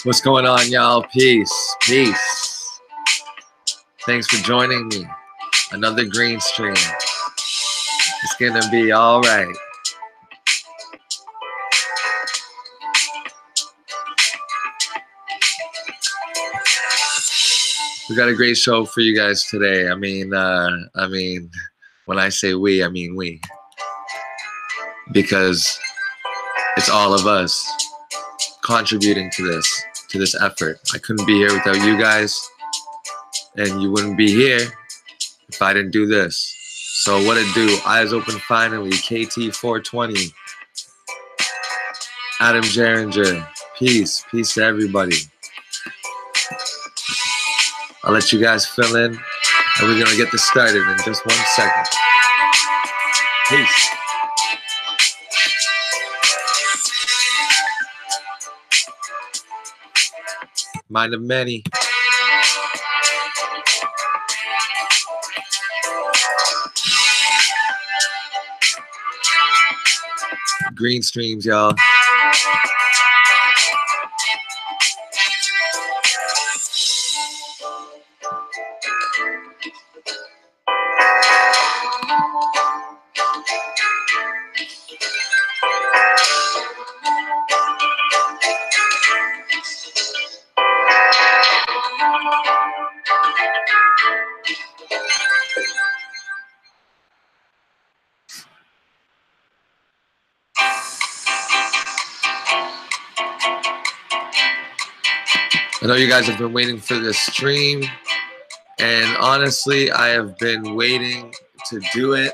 What's going on, y'all? Peace. Peace. Thanks for joining me. Another green stream. It's gonna be all right. We got a great show for you guys today. I mean, when I say we, I mean we. Because it's all of us contributing to this effort. I couldn't be here without you guys, and you wouldn't be here if I didn't do this. So what it do? Eyes open finally. KT420. Adam Jeringer. Peace. Peace to everybody. I'll let you guys fill in, and we're gonna get this started in just 1 second. Peace. Mind of many. Green streams, y'all. I know you guys have been waiting for this stream, and honestly, I have been waiting to do it.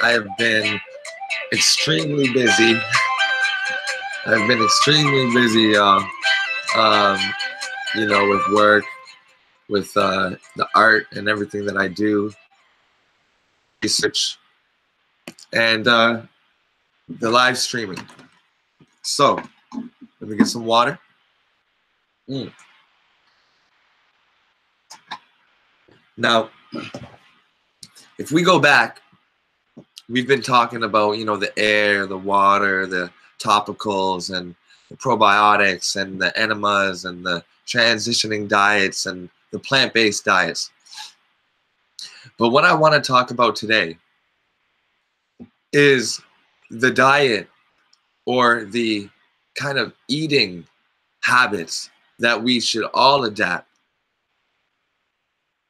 I have been extremely busy. I've been extremely busy, y'all. You know, with work, with the art and everything that I do, research, and the live streaming. So, let me get some water. Now, if we go back, we've been talking about, you know, the air, the water, the topicals, and the probiotics, and the enemas, and the transitioning diets, and the plant-based diets. But what I want to talk about today is the diet, or the kind of eating habits that we should all adapt.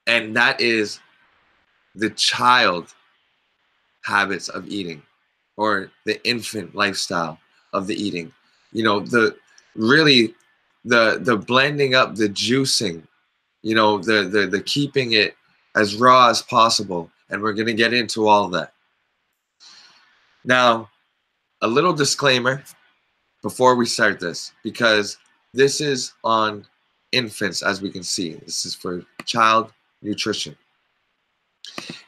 And that is the child habits of eating, or the infant lifestyle of the eating. You know, the blending up, the juicing, you know, the keeping it as raw as possible. And we're going to get into all of that. Now, a little disclaimer before we start this, because this is on infants, as we can see. This is for child nutrition.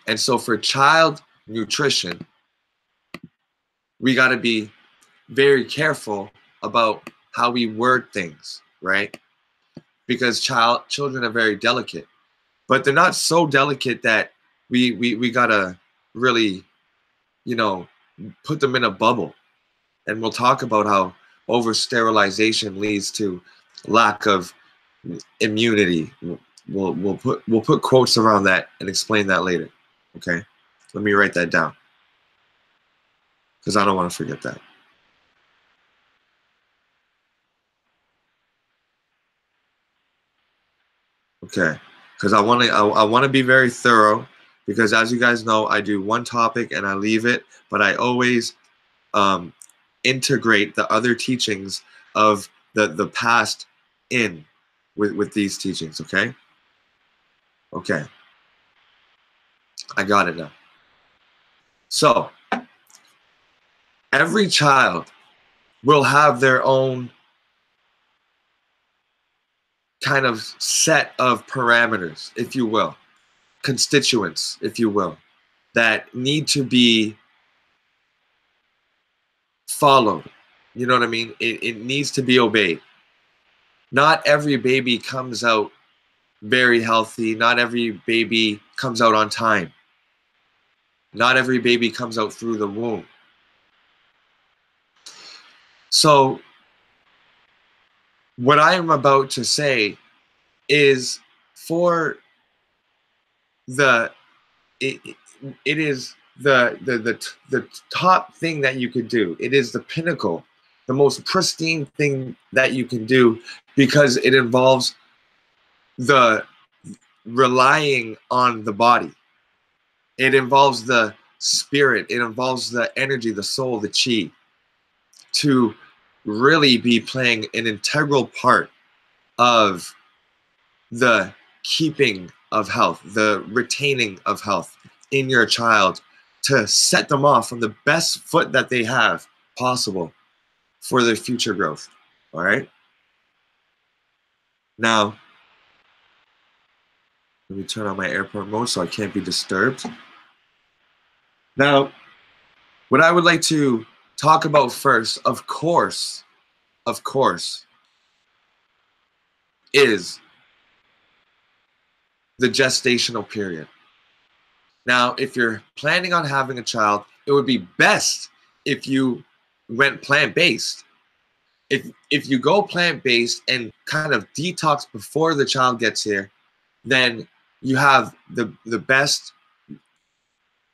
And so for child nutrition, we got to be very careful about how we word things, right? Because children are very delicate, but they're not so delicate that we got to really, you know, put them in a bubble. And we'll talk about how over-sterilization leads to lack of immunity. We'll put quotes around that and explain that later. Okay, let me write that down, because I don't want to forget that. Okay, because I want to be very thorough, because as you guys know, I do one topic and I leave it, but I always integrate the other teachings of the past in with these teachings. Okay. Okay, I got it now. So every child will have their own kind of set of parameters, if you will, constituents, if you will, that need to be followed. You know what I mean? It needs to be obeyed. Not every baby comes out very healthy. Not every baby comes out on time. Not every baby comes out through the womb. So what I am about to say is for it is the top thing that you could do. It is the pinnacle, the most pristine thing that you can do, because it involves the relying on the body. It involves the spirit. It involves the energy, the soul, the chi, to really be playing an integral part of the keeping of health, the retaining of health in your child, to set them off on the best foot that they have possible for their future growth. All right. Now, let me turn on my airport mode so I can't be disturbed. Now, what I would like to talk about first, of course, is the gestational period. Now, if you're planning on having a child, it would be best if you went plant-based. If you go plant-based and kind of detox before the child gets here, then you have the best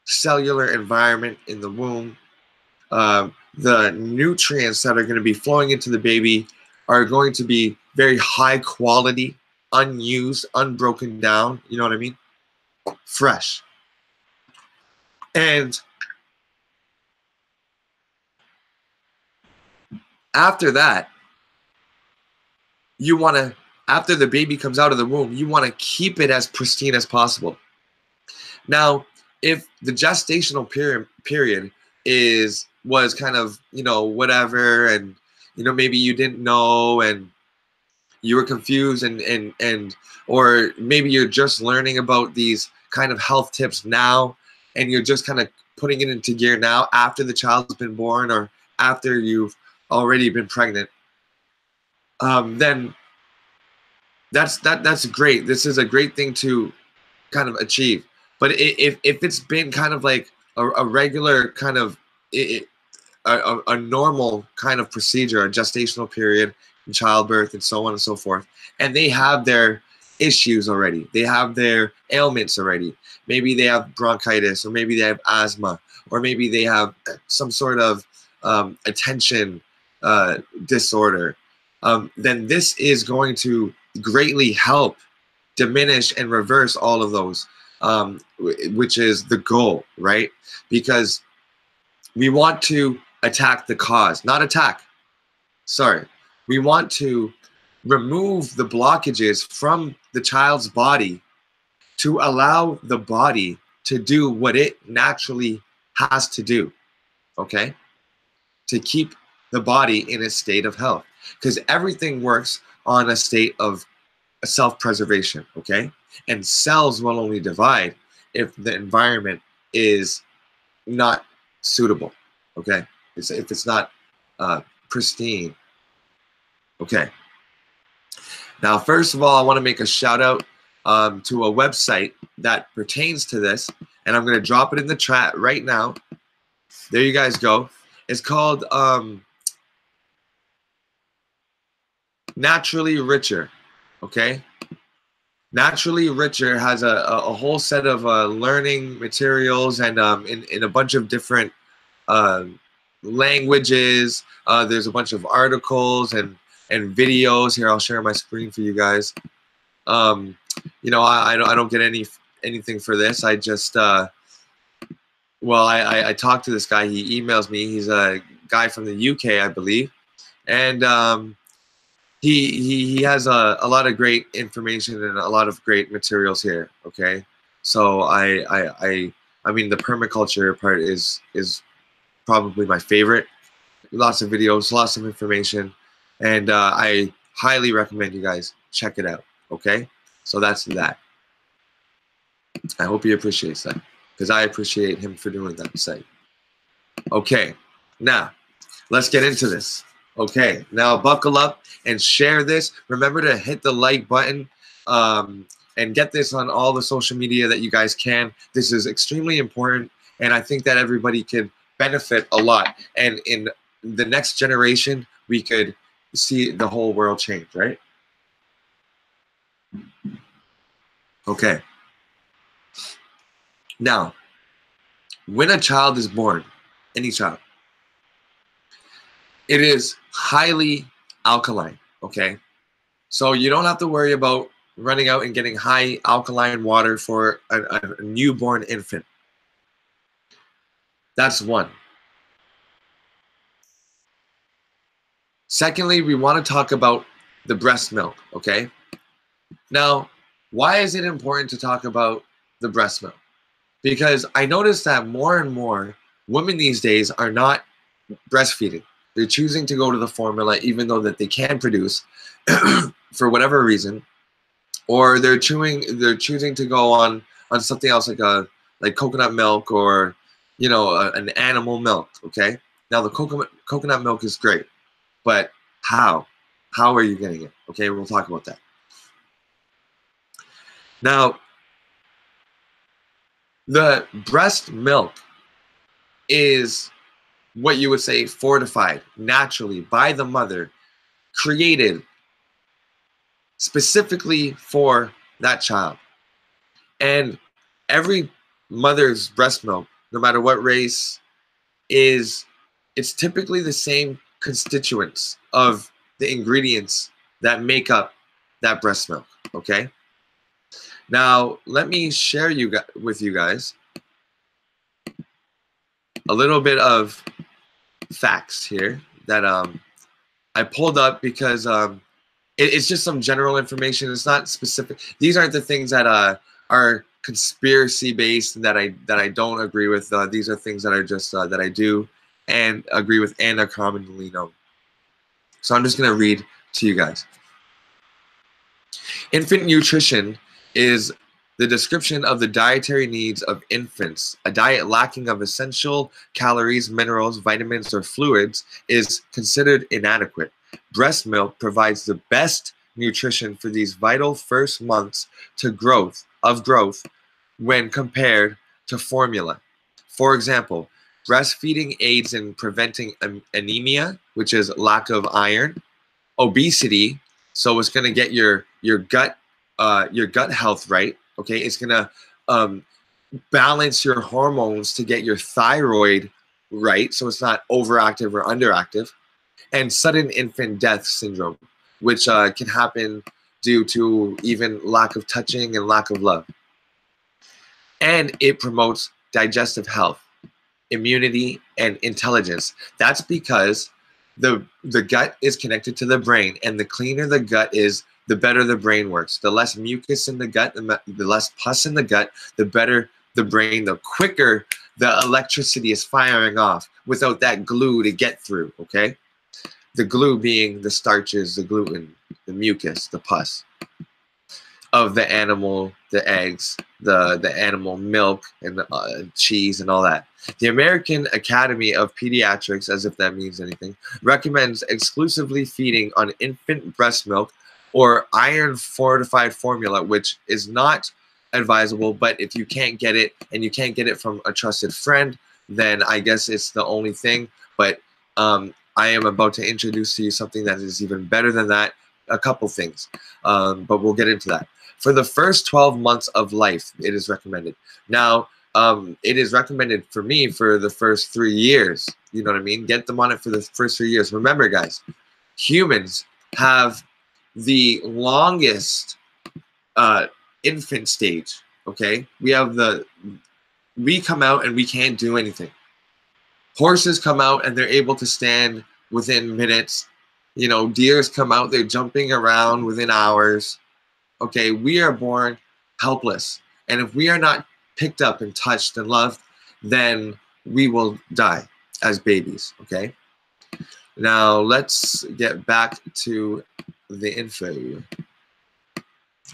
cellular environment in the womb. The nutrients that are going to be flowing into the baby are going to be very high quality, unused, unbroken down. You know what I mean? Fresh. And after that, you want to, after the baby comes out of the womb, you want to keep it as pristine as possible. Now, if the gestational period was kind of, whatever, and, maybe you didn't know and you were confused and or maybe you're just learning about these kind of health tips now, and you're just kind of putting it into gear now after the child's been born or after you've already been pregnant, then that's great. This is a great thing to kind of achieve. But if it's been kind of like a regular kind of a normal kind of procedure, a gestational period, and childbirth, and so on and so forth, and they have their issues already, they have their ailments already, maybe they have bronchitis, or maybe they have asthma, or maybe they have some sort of attention disorder, then this is going to greatly help diminish and reverse all of those, which is the goal, right? Because we want to attack the cause, not attack. Sorry. We want to remove the blockages from the child's body to allow the body to do what it naturally has to do, okay? To keep the body in a state of health. Because everything works on a state of self-preservation, okay? And cells will only divide if the environment is not suitable, okay? If it's not pristine. Okay. Now, first of all, I want to make a shout out to a website that pertains to this, and I'm going to drop it in the chat right now. There you guys go. It's called Naturally Richer, okay? Naturally Richer has a whole set of learning materials, and in a bunch of different languages. There's a bunch of articles and videos. Here, I'll share my screen for you guys. I don't get any anything for this. I just well, I talked to this guy. He emails me. He's a guy from the UK, I believe, and he has a lot of great information and a lot of great materials here. Okay, so I mean the permaculture part is probably my favorite. Lots of videos, lots of information, and I highly recommend you guys check it out. Okay, so that's that. I hope he appreciates that, because I appreciate him for doing that. Say, okay, now let's get into this. Okay, now buckle up and share this. Remember to hit the like button and get this on all the social media that you guys can. This is extremely important, and I think that everybody could benefit a lot. And in the next generation, we could see the whole world change, right? Okay. Now, when a child is born, any child, it is highly alkaline, okay? So you don't have to worry about running out and getting high alkaline water for a newborn infant. That's one. Secondly, we want to talk about the breast milk, okay? Now, why is it important to talk about the breast milk? Because I noticed that more and more women these days are not breastfeeding. They're choosing to go to the formula, even though that they can produce for whatever reason, or they're choosing to go on something else like coconut milk, or an animal milk. Okay, now the coconut milk is great, but how are you getting it? Okay, we'll talk about that. Now, the breast milk is what you would say fortified naturally by the mother, created specifically for that child. And every mother's breast milk, no matter what race, it's typically the same constituents of the ingredients that make up that breast milk. Okay. Now, let me share with you guys a little bit of facts here that I pulled up, because it's just some general information. It's not specific. These aren't the things that are conspiracy based that I don't agree with. These are things that are just that I do and agree with and are commonly known. So I'm just going to read to you guys. Infant nutrition is the description of the dietary needs of infants. A diet lacking of essential calories, minerals, vitamins, or fluids is considered inadequate. Breast milk provides the best nutrition for these vital first months of growth when compared to formula. For example, breastfeeding aids in preventing anemia, which is lack of iron, obesity, so it's going to get your gut health right. Okay, it's going to balance your hormones to get your thyroid right, so it's not overactive or underactive. And sudden infant death syndrome, which can happen due to even lack of touching and lack of love. And it promotes digestive health, immunity, and intelligence. That's because the gut is connected to the brain, and the cleaner the gut is, the better the brain works. The less mucus in the gut, the less pus in the gut, the better the brain, the quicker the electricity is firing off without that glue to get through, okay? The glue being the starches, the gluten, the mucus, the pus of the animal, the eggs, the animal milk, and the cheese and all that. The American Academy of Pediatrics, as if that means anything, recommends exclusively feeding on infant breast milk or iron-fortified formula, which is not advisable, but if you can't get it, and you can't get it from a trusted friend, then I guess it's the only thing. But I am about to introduce to you something that is even better than that, a couple things, but we'll get into that. For the first 12 months of life, it is recommended. Now, it is recommended for me for the first 3 years. You know what I mean? Get them on it for the first 3 years. Remember, guys, humans have the longest infant stage. Okay, we come out and we can't do anything. Horses come out and they're able to stand within minutes. Deers come out, they're jumping around within hours. Okay, we are born helpless. And if we are not picked up and touched and loved, then we will die as babies. Okay, now let's get back to the info.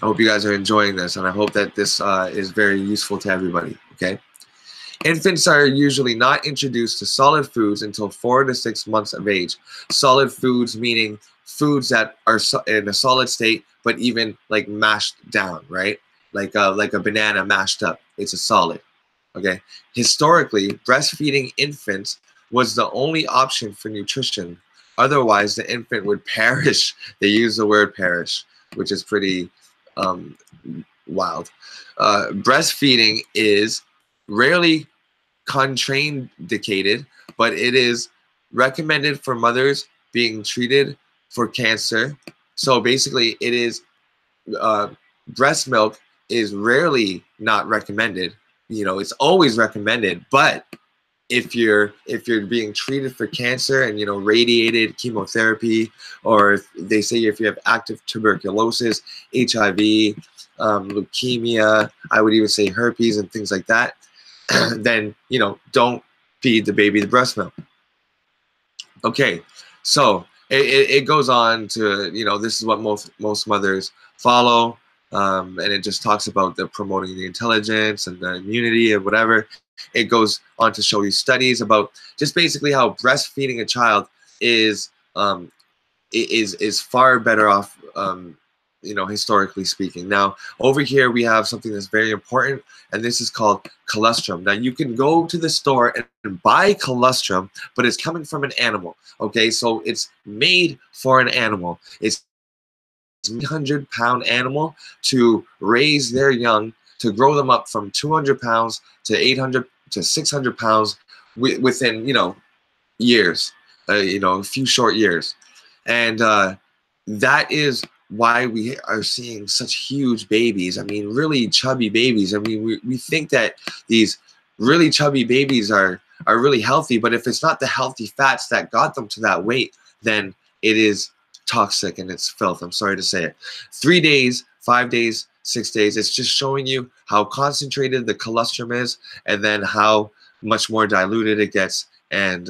I hope you guys are enjoying this, and I hope that this is very useful to everybody. Okay. Infants are usually not introduced to solid foods until 4 to 6 months of age. Solid foods meaning foods that are in a solid state, but even like mashed down, right? Like a banana mashed up. It's a solid. Okay. Historically, breastfeeding infants was the only option for nutrition. Otherwise, the infant would perish. They use the word perish, which is pretty wild. Breastfeeding is rarely contraindicated, but it is recommended for mothers being treated for cancer. So basically, it is breast milk is rarely not recommended. It's always recommended, but if you're being treated for cancer and radiated chemotherapy, or they say if you have active tuberculosis, HIV, leukemia, I would even say herpes and things like that, then don't feed the baby the breast milk. Okay, so it goes on to this is what most mothers follow, and it just talks about the promoting the intelligence and the immunity and whatever. It goes on to show you studies about just basically how breastfeeding a child is far better off, historically speaking. Now, over here we have something that's very important, and this is called colostrum. Now, you can go to the store and buy colostrum, but it's coming from an animal. Okay, so it's made for an animal. It's a 100-pound animal to raise their young, to grow them up from 200 pounds to 800 to 600 pounds within years, a few short years. And that is why we are seeing such huge babies. I mean, really chubby babies. I mean, we think that these really chubby babies are really healthy, but if it's not the healthy fats that got them to that weight, then it is toxic and it's filth. I'm sorry to say it. 3 days, 5 days, 6 days. It's just showing you how concentrated the colostrum is, and then how much more diluted it gets, and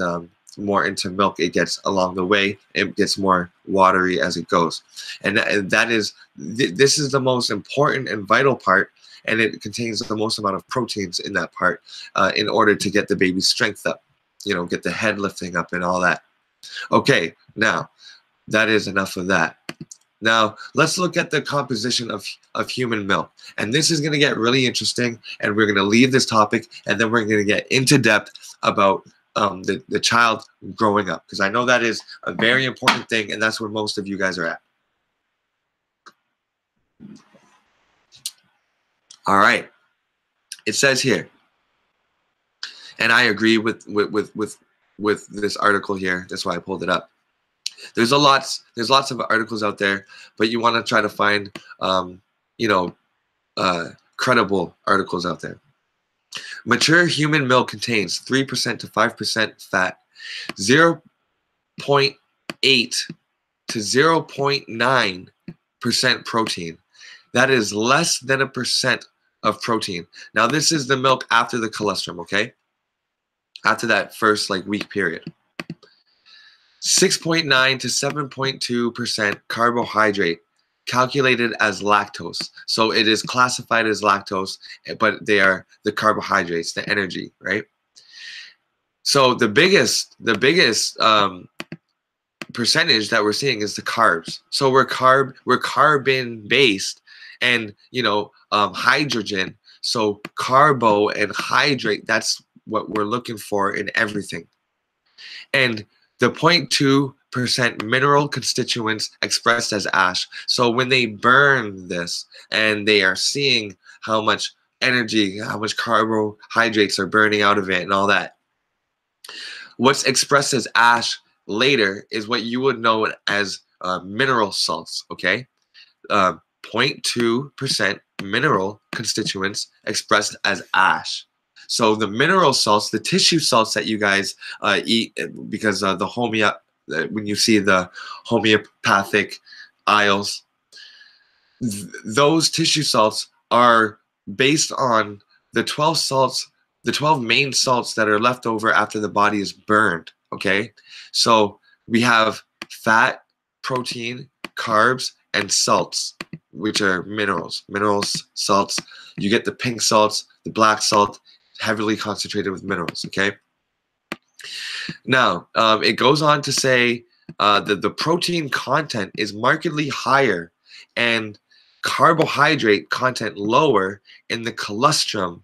more into milk it gets along the way. It gets more watery as it goes, and that is this is the most important and vital part, and it contains the most amount of proteins in that part, in order to get the baby's strength up, get the head lifting up and all that. Okay, now that is enough of that. Now, let's look at the composition of human milk. And this is going to get really interesting, and we're going to leave this topic, and then we're going to get into depth about the child growing up, because I know that is a very important thing, and that's where most of you guys are at. All right. It says here, and I agree with this article here. That's why I pulled it up. There's lots of articles out there, but you want to try to find credible articles out there. Mature human milk contains 3% to 5% fat, 0.8 to 0.9% protein. That is less than 1% of protein. Now, this is the milk after the colostrum, okay? After that first week period. 6.9 to 7.2% carbohydrate, calculated as lactose. So it is classified as lactose, but they are the carbohydrates, the energy, right? So the biggest percentage that we're seeing is the carbs. So we're carbon based, and hydrogen. So carbo and hydrate, that's what we're looking for in everything. And the 0.2% mineral constituents expressed as ash. So when they burn this and they are seeing how much energy, how much carbohydrates are burning out of it and all that, what's expressed as ash later is what you would know as mineral salts, okay? 0.2% mineral constituents expressed as ash. So the mineral salts, the tissue salts that you guys eat, because when you see the homeopathic aisles, those tissue salts are based on the 12 salts, the 12 main salts that are left over after the body is burned. Okay, so we have fat, protein, carbs, and salts, which are minerals. Minerals, salts. You get the pink salts, the black salt, heavily concentrated with minerals. Okay. Now, it goes on to say that the protein content is markedly higher and carbohydrate content lower in the colostrum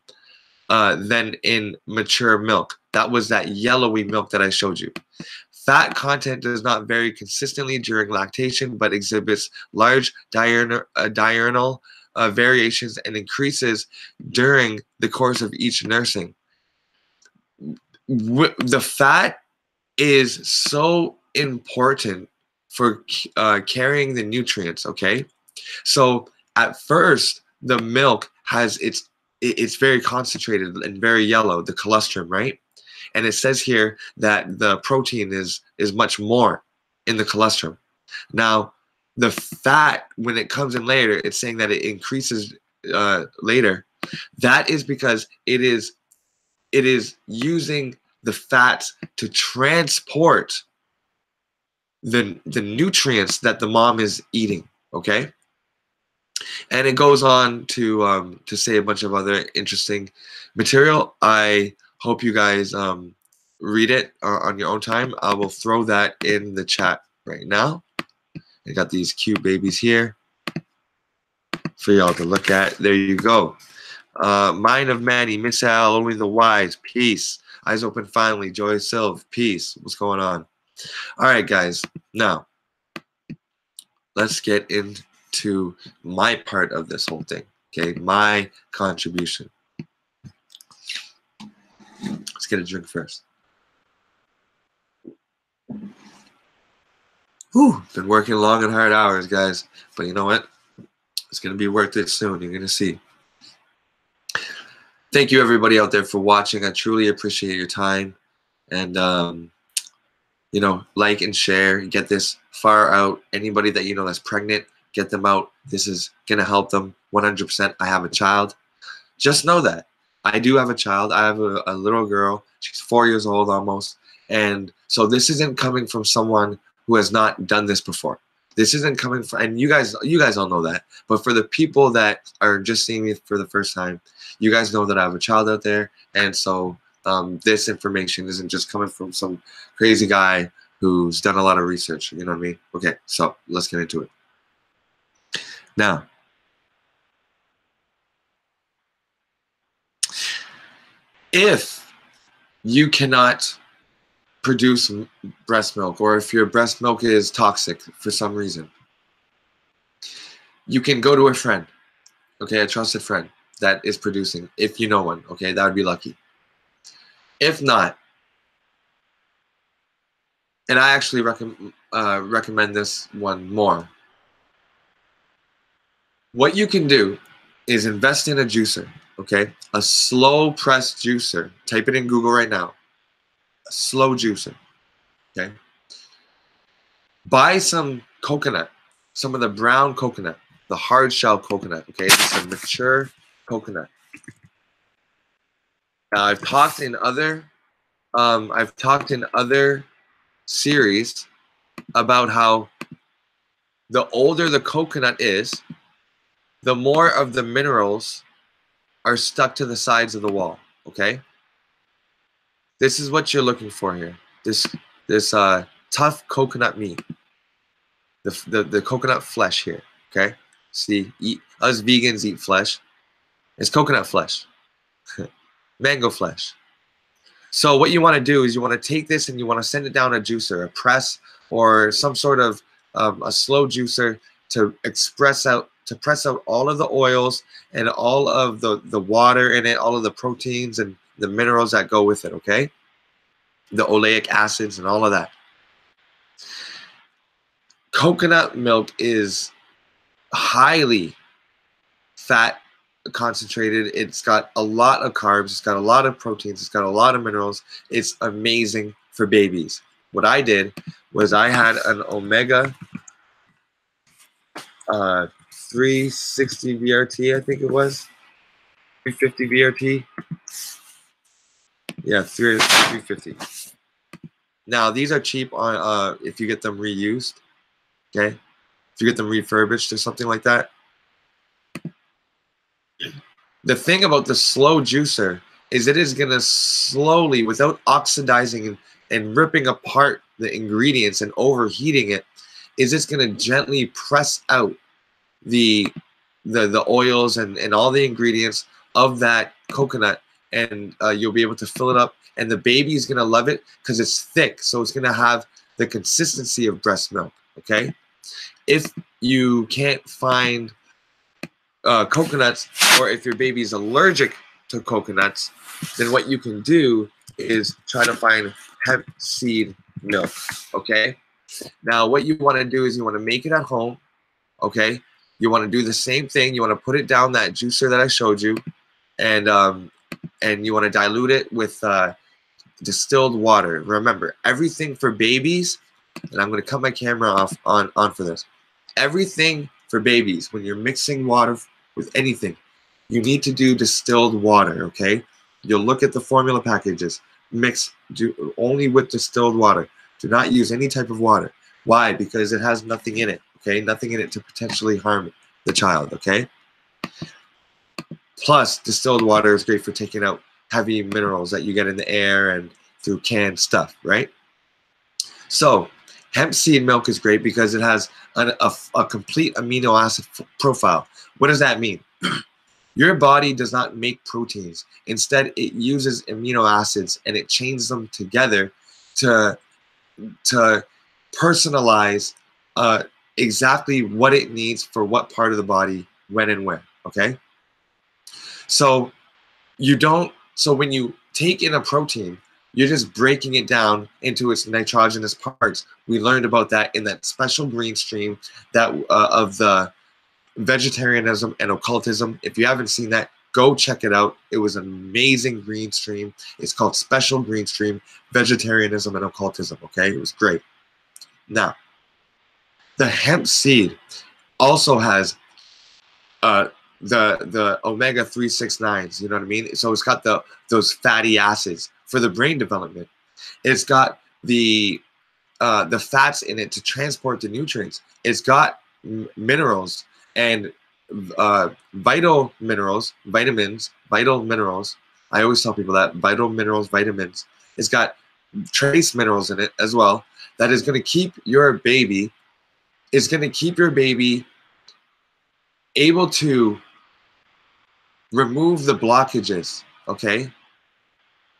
than in mature milk. That was that yellowy milk that I showed you. Fat content does not vary consistently during lactation, but exhibits large diurnal variations and increases during the course of each nursing. The fat is so important for carrying the nutrients, okay? So at first, the milk has it's very concentrated and very yellow, the colostrum, right? And it says here that the protein is much more in the colostrum. Now, the fat, when it comes in later, it's saying that it increases later. That is because it is using the fats to transport the nutrients that the mom is eating. Okay. And it goes on to say a bunch of other interesting material. I hope you guys read it on your own time. I will throw that in the chat right now. I got these cute babies here for y'all to look at. There you go. Mind of Manny, Miss Al, only the wise. Peace. Eyes open finally. Joy Silv. Peace. What's going on? All right, guys. Now, let's get into my part of this whole thing. Okay, my contribution. Let's get a drink first. Whew, been working long and hard hours, guys. But you know what? It's going to be worth it soon. You're going to see. Thank you, everybody out there, for watching. I truly appreciate your time. And, you know, like and share. Get this far out. Anybody that you know that's pregnant, get them out. This is going to help them 100%. I have a child. Just know that. I do have a child. I have a little girl. She's 4 years old almost. And so this isn't coming from someone who has not done this before. This isn't coming from, and you guys all know that. But for the people that are just seeing me for the first time, you guys know that I have a child out there. And so this information isn't just coming from some crazy guy who's done a lot of research. You know what I mean? Okay, so let's get into it. Now, if you cannot produce breast milk, or if your breast milk is toxic for some reason, you can go to a friend, okay, a trusted friend that is producing, if you know one, okay, that would be lucky. If not, and I actually recommend this one more, what you can do is invest in a juicer, okay, a slow press juicer. Type it in Google right now. A slow juicer, okay. Buy some coconut, some of the brown coconut, the hard shell coconut, okay. This is a mature coconut. Now I've talked in other series about how the older the coconut is, the more of the minerals are stuck to the sides of the wall, okay? This is what you're looking for here. This tough coconut meat, the coconut flesh here, okay? See, us vegans eat flesh. It's coconut flesh, mango flesh. So what you want to do is you want to take this and you want to send it down a juicer, a press, or some sort of a slow juicer to press out all of the oils and all of the water in it, all of the proteins and the minerals that go with it, okay? The oleic acids and all of that. Coconut milk is highly fat concentrated. It's got a lot of carbs. It's got a lot of proteins. It's got a lot of minerals. It's amazing for babies. What I did was I had an omega 360 VRT, I think it was 350 VRT. Yeah, 350. Now these are cheap on if you get them reused. Okay, if you get them refurbished or something like that. The thing about the slow juicer is it is going to slowly, without oxidizing and ripping apart the ingredients and overheating it, is it's going to gently press out the oils and all the ingredients of that coconut, and you'll be able to fill it up. And the baby is going to love it because it's thick, so it's going to have the consistency of breast milk. Okay, if you can't find coconuts, or if your baby is allergic to coconuts, then what you can do is try to find hemp seed milk. Okay, now what you want to do is you want to make it at home. Okay, you want to do the same thing. You want to put it down that juicer that I showed you, and you want to dilute it with distilled water. Remember, everything for babies, and I'm going to cut my camera off on for this. Everything for babies, when you're mixing water with anything, you need to do distilled water. Okay, you'll look at the formula packages. Do only with distilled water. Do not use any type of water. Why? Because it has nothing in it. Okay, nothing in it to potentially harm the child. Okay. Plus, distilled water is great for taking out heavy minerals that you get in the air and through canned stuff, right? So, hemp seed milk is great because it has a complete amino acid profile. What does that mean? Your body does not make proteins. Instead, it uses amino acids and it chains them together to personalize exactly what it needs for what part of the body, when and where. Okay? So when you take in a protein, you're just breaking it down into its nitrogenous parts. We learned about that in that special green stream that of the vegetarianism and occultism. If you haven't seen that, go check it out. It was an amazing green stream. It's called Special Green Stream, Vegetarianism and Occultism. Okay, it was great. Now, the hemp seed also has the omega 369s. You know what I mean? So it's got those fatty acids for the brain development. It's got the fats in it to transport the nutrients. It's got minerals and vital minerals, vitamins, vital minerals. I always tell people that vital minerals, vitamins. It's got trace minerals in it as well. That is going to keep your baby. Is going to keep your baby able to remove the blockages. Okay.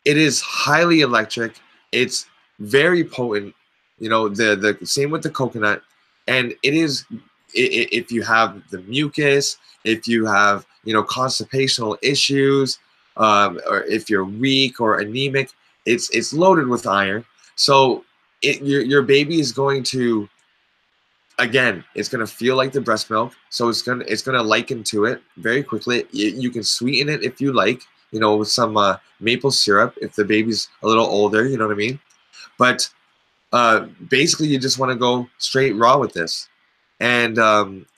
It is highly electric. It's very potent. You know, the same with the coconut, and it is. If you have the mucus, if you have, you know, constipational issues, or if you're weak or anemic, it's loaded with iron. So your baby is going to, again, it's going to feel like the breast milk. So it's gonna liken to it very quickly. You can sweeten it if you like, you know, with some maple syrup if the baby's a little older. You know what I mean? But basically, you just want to go straight raw with this. And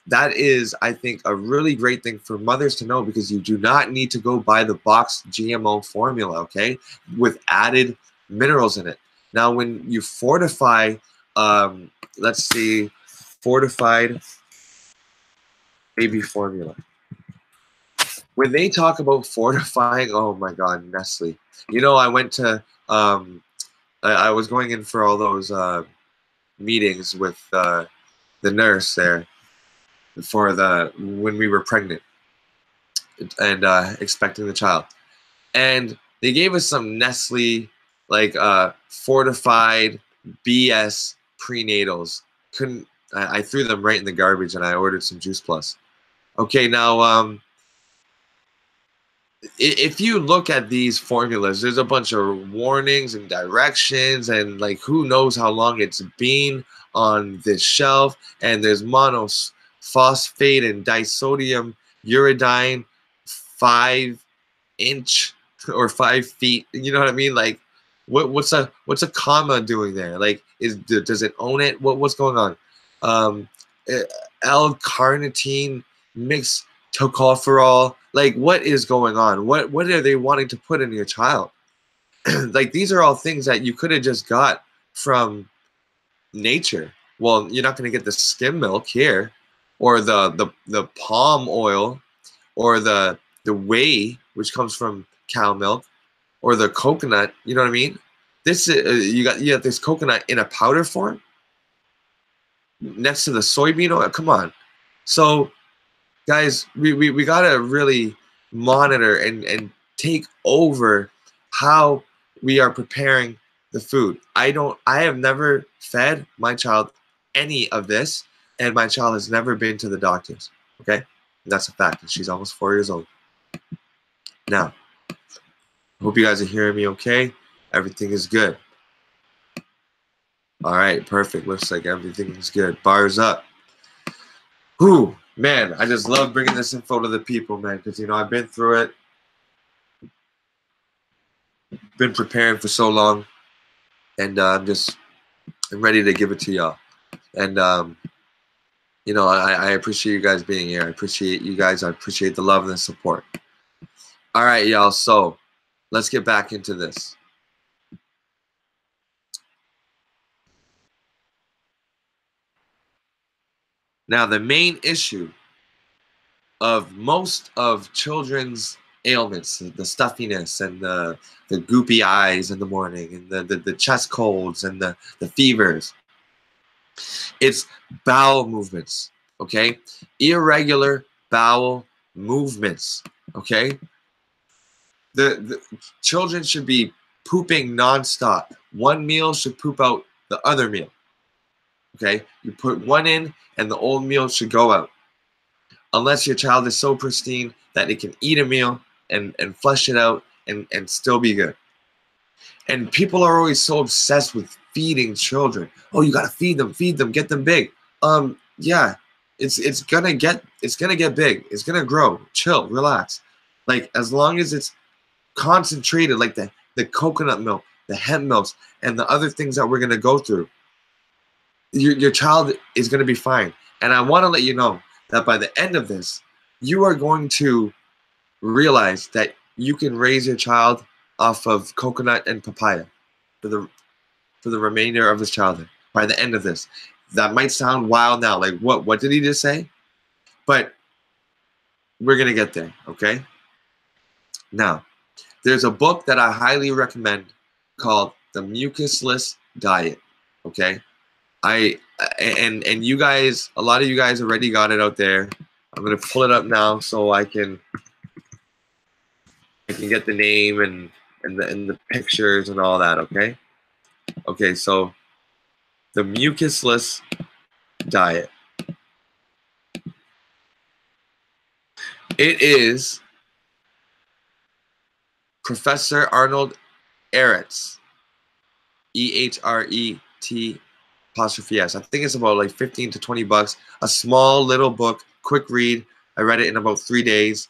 that is, I think, a really great thing for mothers to know, because you do not need to go buy the boxed GMO formula, okay, with added minerals in it. Now, when you fortify, let's see, fortified baby formula. When they talk about fortifying, oh my God, Nestle. You know, I went to, I was going in for all those meetings with the nurse there for when we were pregnant and expecting the child, and they gave us some Nestle like fortified BS prenatals. I threw them right in the garbage, and I ordered some Juice Plus. Okay, now if you look at these formulas, there's a bunch of warnings and directions, and like who knows how long it's been on this shelf, and there's phosphate and disodium uridine 5 inch or 5 feet. You know what I mean? Like, what's a comma doing there? Like, does it own it? What's going on? Um, L-carnitine mixed tocopherol. Like, what is going on? What are they wanting to put in your child? Like, these are all things that you could have just got from nature. Well, you're not going to get the skim milk here, or the palm oil, or the whey, which comes from cow milk, or the coconut. You know what I mean? This you got this coconut in a powder form next to the soybean oil. Come on. So guys, we gotta really monitor and take over how we are preparing the food. I have never fed my child any of this, and my child has never been to the doctors. Okay, that's a fact, and she's almost 4 years old. Now, hope you guys are hearing me okay. Everything is good. All right, perfect. Looks like everything is good. Bars up. Whew, man, I just love bringing this info to the people, man, because, you know, I've been through it. Been preparing for so long, and I'm ready to give it to y'all. And, you know, I appreciate you guys being here. I appreciate you guys. I appreciate the love and the support. All right, y'all, so let's get back into this. Now, the main issue of most of children's ailments, the stuffiness and the goopy eyes in the morning, and the chest colds and the fevers, it's bowel movements, okay? Irregular bowel movements, okay? The children should be pooping nonstop. One meal should poop out the other meal, okay? You put one in and the old meal should go out. Unless your child is so pristine that it can eat a meal and flush it out and still be good. And people are always so obsessed with feeding children. Oh, you gotta feed them, get them big. Yeah, it's gonna get big. It's gonna grow. Chill, relax. Like, as long as it's concentrated, like the coconut milk, the hemp milks, and the other things that we're gonna go through, your child is gonna be fine. And I want to let you know that by the end of this, you are going to realize that you can raise your child off of coconut and papaya for the remainder of his childhood. By the end of this, that might sound wild now, like what did he just say? But we're gonna get there, okay? Now, there's a book that I highly recommend called The Mucusless Diet, okay? And you guys, a lot of you guys already got it out there. I'm gonna pull it up now so I can get the name and the pictures and all that. Okay. Okay. So, the mucusless diet. It is Professor Arnold Ehret's, EHRET apostrophe S. I think it's about like 15 to 20 bucks. A small little book, quick read. I read it in about 3 days.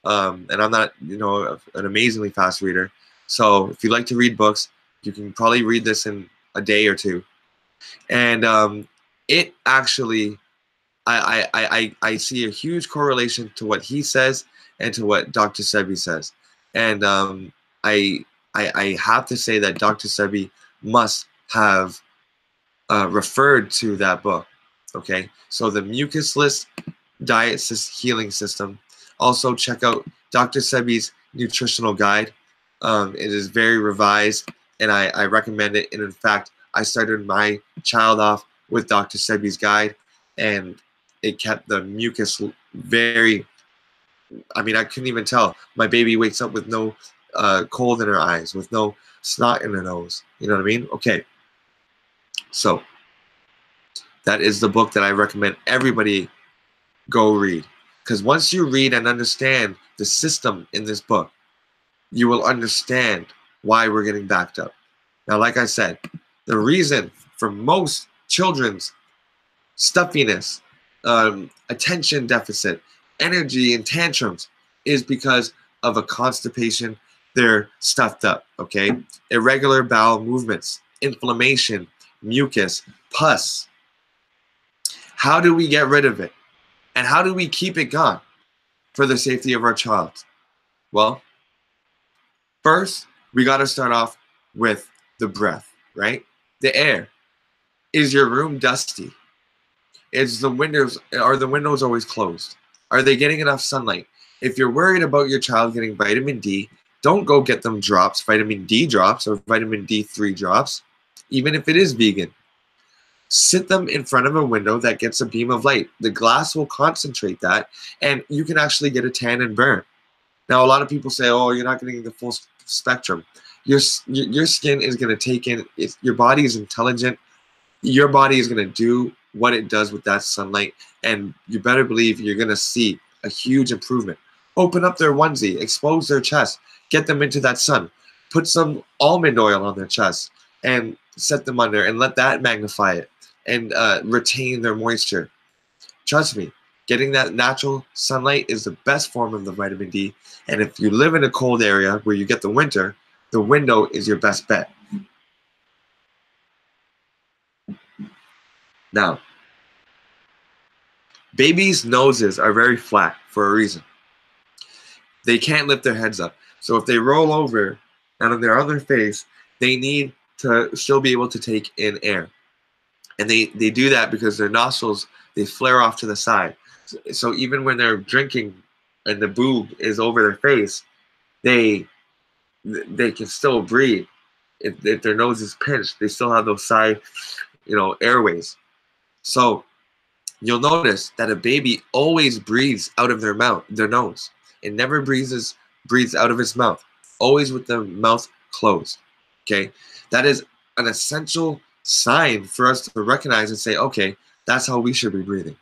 And I'm not, you know, an amazingly fast reader. So if you like to read books, you can probably read this in a day or two. And it actually, I see a huge correlation to what he says and to what Dr. Sebi says. And I have to say that Dr. Sebi must have referred to that book. Okay, so the mucusless diet healing system. Also check out Dr. Sebi's nutritional guide. It is very revised, and I recommend it. And in fact, I started my child off with Dr. Sebi's guide, and it kept the mucus very, I mean, I couldn't even tell. My baby wakes up with no cold in her eyes, with no snot in her nose. You know what I mean? Okay. So that is the book that I recommend everybody go read. Because once you read and understand the system in this book, you will understand why we're getting backed up. Now, like I said, the reason for most children's stuffiness attention deficit, energy and tantrums is because of a constipation. They're stuffed up, okay? Irregular bowel movements, inflammation, mucus, pus. How do we get rid of it? And how do we keep it gone for the safety of our child? Well, first, we got to start off with the breath, right? The air. Is your room dusty? Are the windows always closed? Are they getting enough sunlight? If you're worried about your child getting vitamin D, don't go get them drops, vitamin D drops or vitamin D3 drops, even if it is vegan. Sit them in front of a window that gets a beam of light. The glass will concentrate that, and you can actually get a tan and burn. Now, a lot of people say, oh, you're not getting the full spectrum. Your skin is going to take in, your body is intelligent. Your body is going to do what it does with that sunlight, and you better believe you're going to see a huge improvement. Open up their onesie, expose their chest, get them into that sun, put some almond oil on their chest, and set them under, and let that magnify it and retain their moisture. Trust me, getting that natural sunlight is the best form of the vitamin D, and if you live in a cold area where you get the winter, the window is your best bet. Now, babies' noses are very flat for a reason. They can't lift their heads up. So if they roll over and on their other face, they need to still be able to take in air. And they do that because their nostrils, they flare off to the side. So even when they're drinking and the boob is over their face, they can still breathe. If their nose is pinched, they still have those side, airways. So you'll notice that a baby always breathes out of their nose. It never breathes out of its mouth, always with the mouth closed. Okay, that is an essential sign for us to recognize and say, okay, that's how we should be breathing.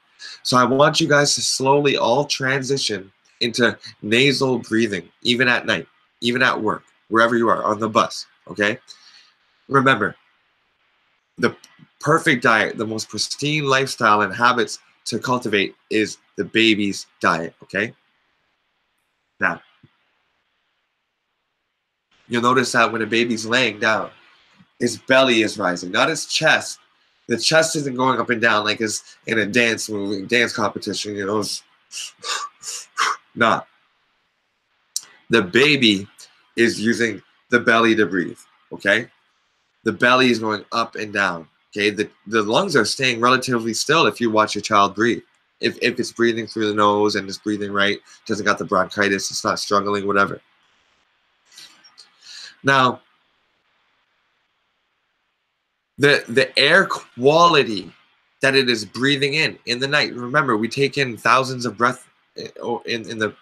So I want you guys to slowly all transition into nasal breathing, even at night, even at work, wherever you are, on the bus. Okay, remember, the perfect diet, the most pristine lifestyle and habits to cultivate is the baby's diet, okay? Now, you'll notice that when a baby's laying down, his belly is rising, not his chest. The chest isn't going up and down like it's in a dance competition, it's not. The baby is using the belly to breathe, okay? The belly is going up and down. Okay, the lungs are staying relatively still if you watch your child breathe. If it's breathing through the nose and it's breathing right, doesn't got the bronchitis, it's not struggling, whatever. Now, the air quality that it is breathing in the night. Remember, we take in thousands of breath in the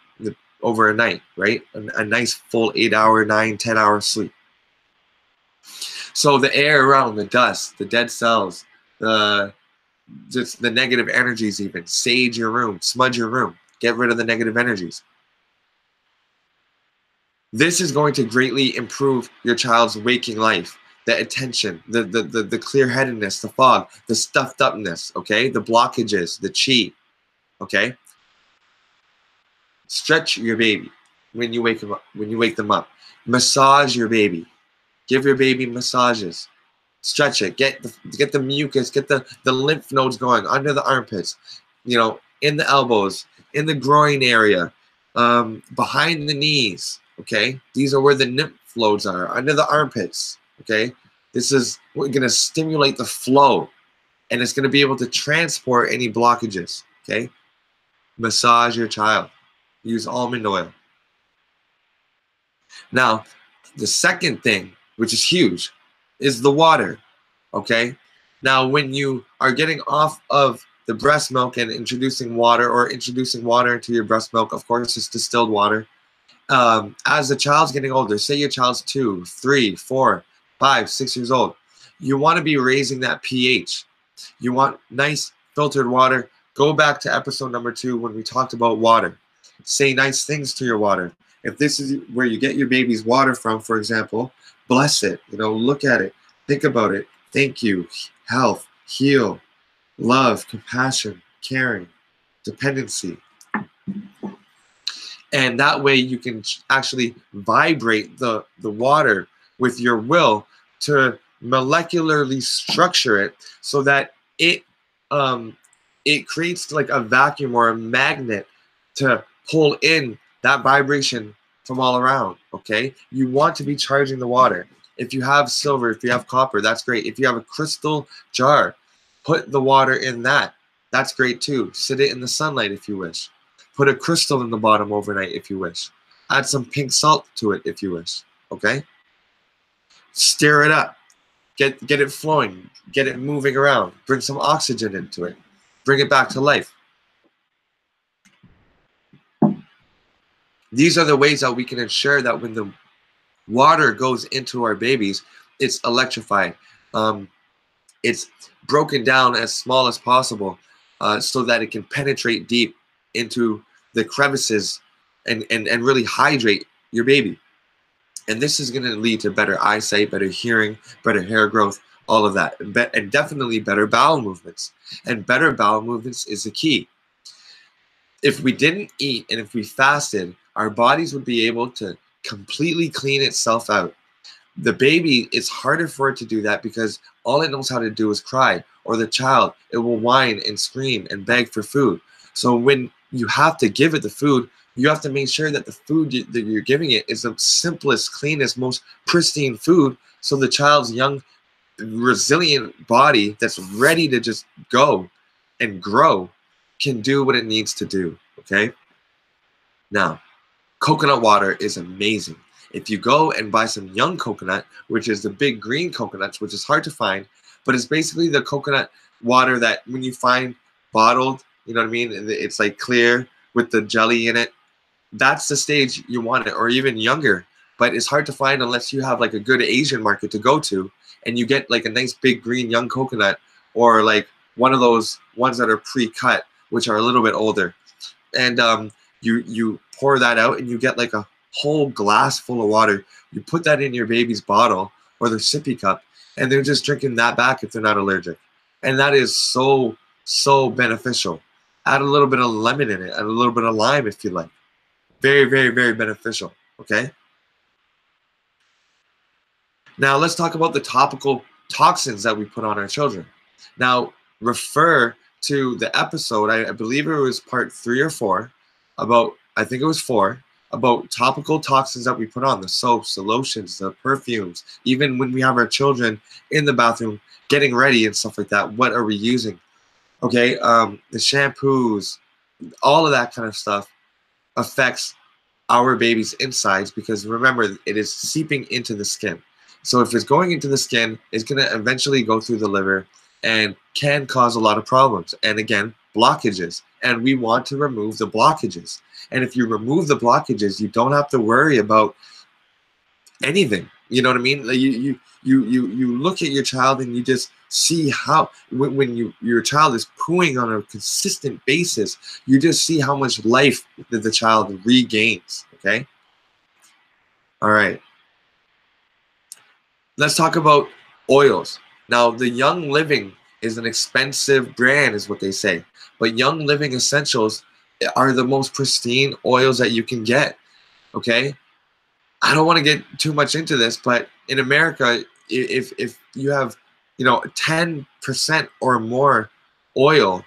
over a night, right? A nice full 8-hour, 9-10-hour sleep. So the air around, the dust, the dead cells, just the negative energies, even sage your room, smudge your room, get rid of the negative energies. This is going to greatly improve your child's waking life, the attention, the clear-headedness, the fog, the stuffed upness, okay, the blockages, the chi, okay. Stretch your baby when you wake them up. Massage your baby. Give your baby massages. Stretch it. Get the mucus. Get the lymph nodes going under the armpits. In the elbows, in the groin area, behind the knees. Okay, these are where the lymph nodes are, under the armpits. Okay, we're gonna stimulate the flow, and it's gonna be able to transport any blockages. Okay, massage your child. Use almond oil. Now, the second thing, which is huge, is the water, okay? Now, when you are getting off of the breast milk and introducing water into your breast milk, of course, it's distilled water. As the child's getting older, say your child's 2, 3, 4, 5, 6 years old, you want to be raising that pH. You want nice filtered water. Go back to episode number 2 when we talked about water. Say nice things to your water. If this is where you get your baby's water from, for example, bless it. Look at it. Think about it. Thank you. Health, heal, love, compassion, caring, dependency. And that way you can actually vibrate the water with your will to molecularly structure it so that it creates like a vacuum or a magnet to pull in that vibration from all around. Okay, you want to be charging the water. If you have silver, if you have copper, that's great. If you have a crystal jar, put the water in that. That's great too. Sit it in the sunlight if you wish. Put a crystal in the bottom overnight if you wish. Add some pink salt to it if you wish. Okay? Stir it up. Get it flowing. Get it moving around. Bring some oxygen into it. Bring it back to life. These are the ways that we can ensure that when the water goes into our babies, it's electrified. It's broken down as small as possible so that it can penetrate deep into the crevices and really hydrate your baby. And this is going to lead to better eyesight, better hearing, better hair growth, all of that. And definitely better bowel movements. And better bowel movements is the key. If we didn't eat and if we fasted, our bodies would be able to completely clean itself out. The baby, it's harder for it to do that because all it knows how to do is cry. Or the child, it will whine and scream and beg for food. So when you have to give it the food, you have to make sure that the food that you're giving it is the simplest, cleanest, most pristine food, so the child's young, resilient body that's ready to just go and grow can do what it needs to do. Okay? Now, coconut water is amazing. If you go and buy some young coconut, which is the big green coconuts, which is hard to find, but it's basically the coconut water that when you find bottled, you know what I mean? It's like clear with the jelly in it. That's the stage you want it, or even younger. But it's hard to find unless you have like a good Asian market to go to and you get like a nice big green young coconut, or like one of those ones that are pre-cut, which are a little bit older. And you pour that out and you get like a whole glass full of water. You put that in your baby's bottle or their sippy cup, and they're just drinking that back if they're not allergic. And that is so, so beneficial. Add a little bit of lemon in it, add a little bit of lime if you like. Very, very, very beneficial, okay? Now let's talk about the topical toxins that we put on our children. Now, refer to the episode, I believe it was part 3 or 4, about, I think it was 4, about topical toxins that we put on, the soaps, the lotions, the perfumes, even when we have our children in the bathroom getting ready and stuff like that. What are we using? Okay, the shampoos, all of that kind of stuff affects our baby's insides, because remember, it is seeping into the skin. So if it's going into the skin, it's going to eventually go through the liver and can cause a lot of problems. And again, blockages. And we want to remove the blockages. And if you remove the blockages, you don't have to worry about anything. You know what I mean? Like you look at your child and you just see how when your child is pooing on a consistent basis, you just see how much life that the child regains. Okay. All right. Let's talk about oils. Now, the Young Living is an expensive brand, is what they say. But Young Living Essentials are the most pristine oils that you can get. Okay. I don't want to get too much into this, but in America, if you have, 10% or more oil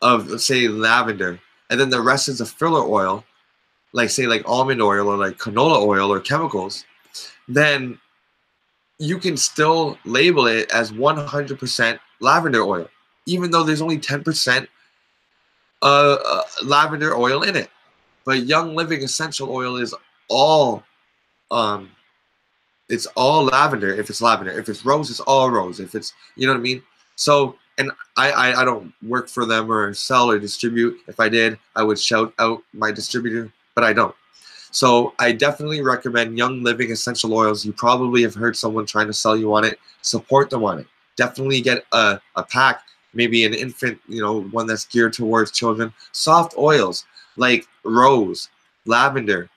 of, let's say, lavender, and then the rest is a filler oil, like say like almond oil or like canola oil or chemicals, then you can still label it as 100% lavender oil, even though there's only 10% lavender oil in it. But Young Living Essential Oil is all it's all lavender. If it's lavender, if it's rose, it's all rose. If it's, you know what I mean? So, and I don't work for them or sell or distribute. If I did, I would shout out my distributor, but I don't. So I definitely recommend Young Living Essential Oils. You probably have heard someone trying to sell you on it. Support them on it. Definitely get a pack, maybe an infant, one that's geared towards children. Soft oils like rose, lavender,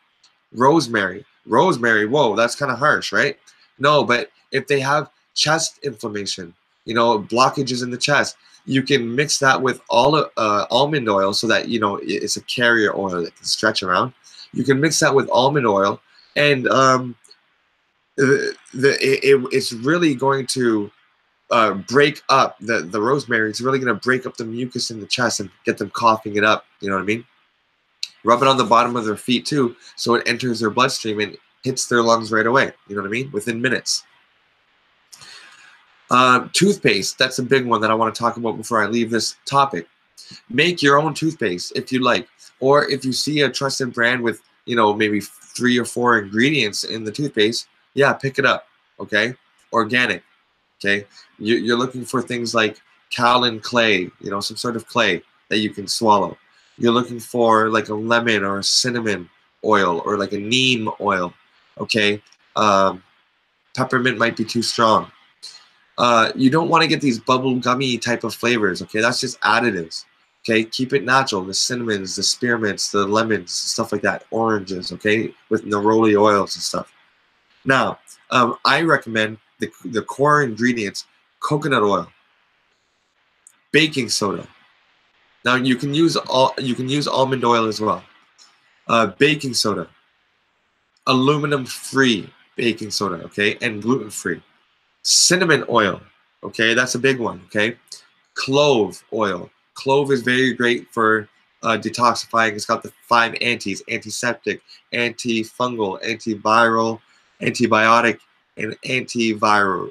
rosemary. Rosemary, whoa, that's kind of harsh, right? No, but if they have chest inflammation, blockages in the chest. You can mix that with almond oil so that, it's a carrier oil that can stretch around. You can mix that with almond oil, and it's really going to break up the rosemary. It's really going to break up the mucus in the chest and get them coughing it up. You know what I mean? Rub it on the bottom of their feet too, so it enters their bloodstream and hits their lungs right away. You know what I mean? Within minutes. Toothpaste, that's a big one that I want to talk about before I leave this topic. Make your own toothpaste if you like, or if you see a trusted brand with, maybe 3 or 4 ingredients in the toothpaste, yeah, pick it up, okay? Organic, okay? You're looking for things like kaolin clay, some sort of clay that you can swallow. You're looking for like a lemon or a cinnamon oil or like a neem oil, okay? Peppermint might be too strong. You don't want to get these bubble gummy type of flavors, okay? That's just additives, okay? Keep it natural. The cinnamons, the spearmints, the lemons, stuff like that. Oranges, okay? With neroli oils and stuff. Now, I recommend the core ingredients: coconut oil, baking soda. Now you can use almond oil as well. Baking soda, aluminum-free baking soda, okay, and gluten-free. Cinnamon oil, okay, that's a big one, okay. Clove oil. Clove is very great for detoxifying. It's got the 5 antis: antiseptic, antifungal, antiviral, antibiotic, and antiviral.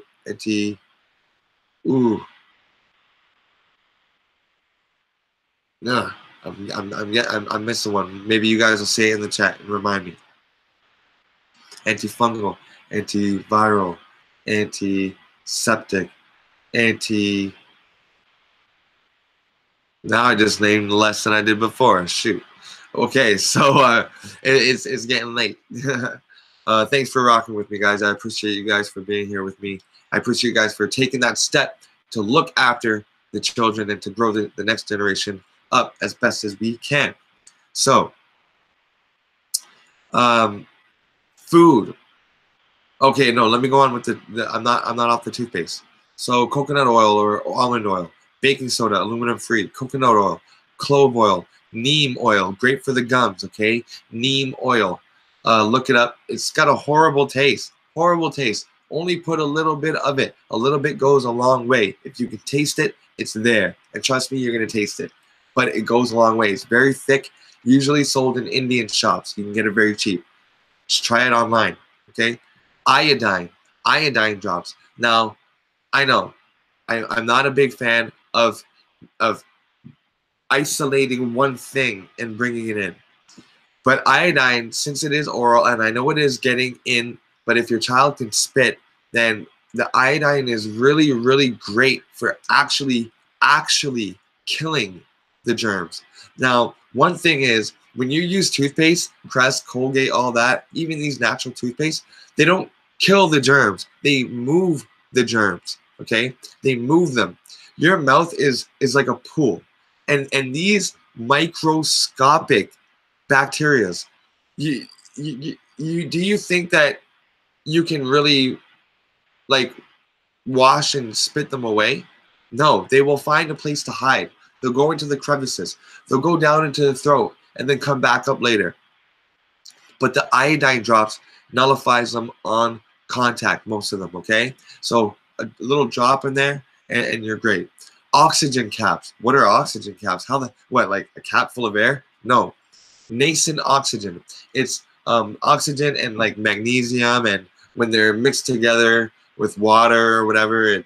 Nah, I'm missing one. Maybe you guys will say it in the chat and remind me. Antifungal, antiviral, antiseptic, anti. Now I just named less than I did before. Shoot. Okay, so it's getting late. Thanks for rocking with me, guys. I appreciate you guys for being here with me. I appreciate you guys for taking that step to look after the children and to grow the next generation up as best as we can. So, food. Okay, no, let me go on with the I'm not off the toothpaste. So coconut oil or almond oil, baking soda, aluminum free, coconut oil, clove oil, neem oil, great for the gums, okay? Neem oil. Look it up. It's got a horrible taste. Horrible taste. Only put a little bit of it. A little bit goes a long way. If you can taste it, it's there. And trust me, you're going to taste it. But it goes a long way. It's very thick, usually sold in Indian shops. You can get it very cheap. Just try it online, okay? Iodine drops. Now, I know I'm not a big fan of isolating one thing and bringing it in. But iodine, since it is oral, and I know it is getting in, but if your child can spit, then the iodine is really, really great for actually killing the germs. Now, one thing is, when you use toothpaste, Crest, Colgate, all that, even these natural toothpaste, they don't kill the germs. They move the germs, okay? They move them. Your mouth is like a pool. And these microscopic bacterias, do you think that you can really like wash and spit them away? No, they will find a place to hide. They'll go into the crevices. They'll go down into the throat and then come back up later. But the iodine drops nullifies them on contact, most of them, okay? So a little drop in there and you're great. Oxygen caps. What are oxygen caps? Like a cap full of air? No. Nascent oxygen. It's oxygen and like magnesium, and when they're mixed together with water or whatever,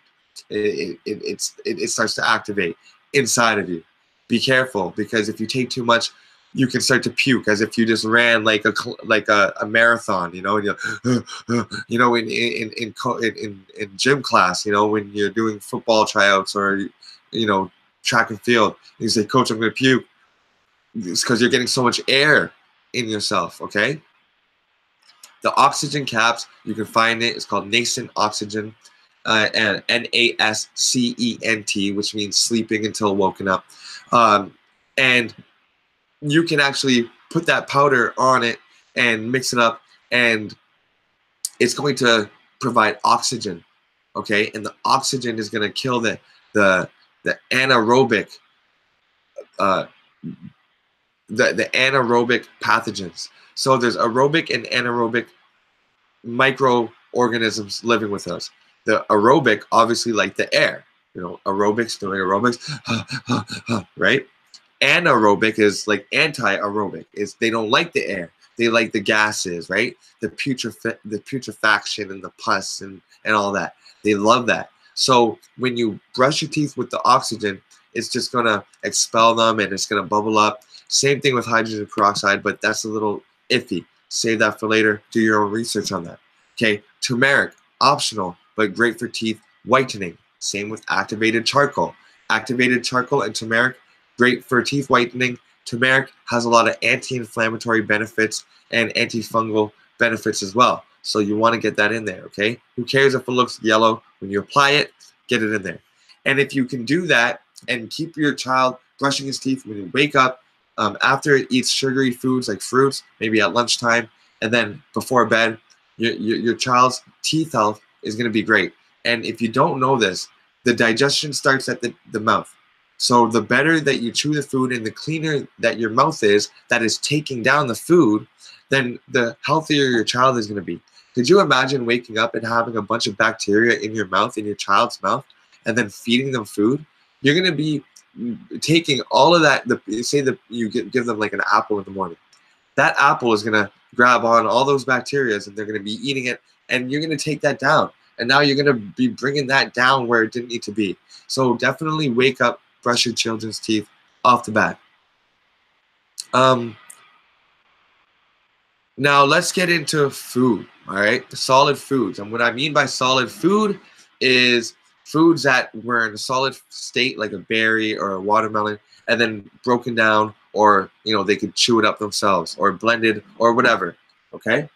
it starts to activate inside of you. Be careful, because if you take too much, you can start to puke, as if you just ran like a marathon, and in gym class, when you're doing football tryouts or track and field, and you say, "Coach, I'm going to puke." It's because you're getting so much air in yourself, okay? The oxygen caps, you can find it. It's called nascent oxygen, and NASCENT, which means sleeping until woken up. And you can actually put that powder on it and mix it up, and it's going to provide oxygen okay? And the oxygen is going to kill the anaerobic uh, the anaerobic pathogens. So there's aerobic and anaerobic microorganisms living with us. The aerobic, obviously, like the air, aerobics, doing aerobics, right? Anaerobic is like anti-aerobic. Is they don't like the air. They like the gases, right? The putrefaction and the pus and all that. They love that. So when you brush your teeth with the oxygen, it's just gonna expel them and it's gonna bubble up. Same thing with hydrogen peroxide, but that's a little iffy. Save that for later. Do your own research on that. Okay, turmeric, optional, but great for teeth whitening. Same with activated charcoal. Activated charcoal and turmeric, great for teeth whitening. Turmeric has a lot of anti-inflammatory benefits and antifungal benefits as well. So you want to get that in there, okay? Who cares if it looks yellow? When you apply it, get it in there. And if you can do that and keep your child brushing his teeth when you wake up, after it eats sugary foods like fruits, maybe at lunchtime, and then before bed, your child's teeth health is going to be great. And if you don't know this, the digestion starts at the mouth. So the better that you chew the food and the cleaner that your mouth is, that is taking down the food, then the healthier your child is going to be. Could you imagine waking up and having a bunch of bacteria in your mouth, in your child's mouth, and then feeding them food? You're going to be taking all of that. Say that you give them like an apple in the morning. That apple is going to grab on all those bacteria and they're going to be eating it, and you're going to take that down. And now you're going to be bringing that down where it didn't need to be. So definitely wake up, brush your children's teeth off the bat. Now let's get into food, all right? Solid foods. And what I mean by solid food is foods that were in a solid state, like a berry or a watermelon, and then broken down, or they could chew it up themselves, or blended, or whatever, okay?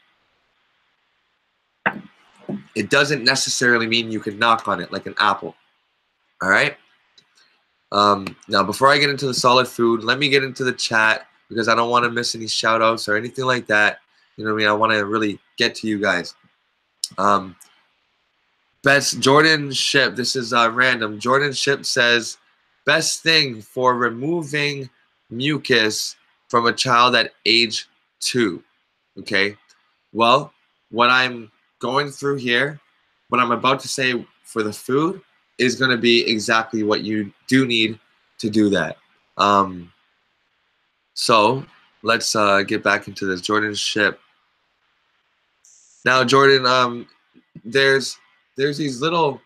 It doesn't necessarily mean you can knock on it like an apple, all right? Now, before I get into the solid food, let me get into the chat, because I don't want to miss any shout outs or anything like that. You know what I mean? I want to really get to you guys. Best Jordan Ship, this is random. Jordan Ship says, best thing for removing mucus from a child at age 2. Okay. Well, what I'm going through here, what I'm about to say for the food, is going to be exactly what you do need to do that. So let's get back into this. Jordan Ship. Now, Jordan, there's these little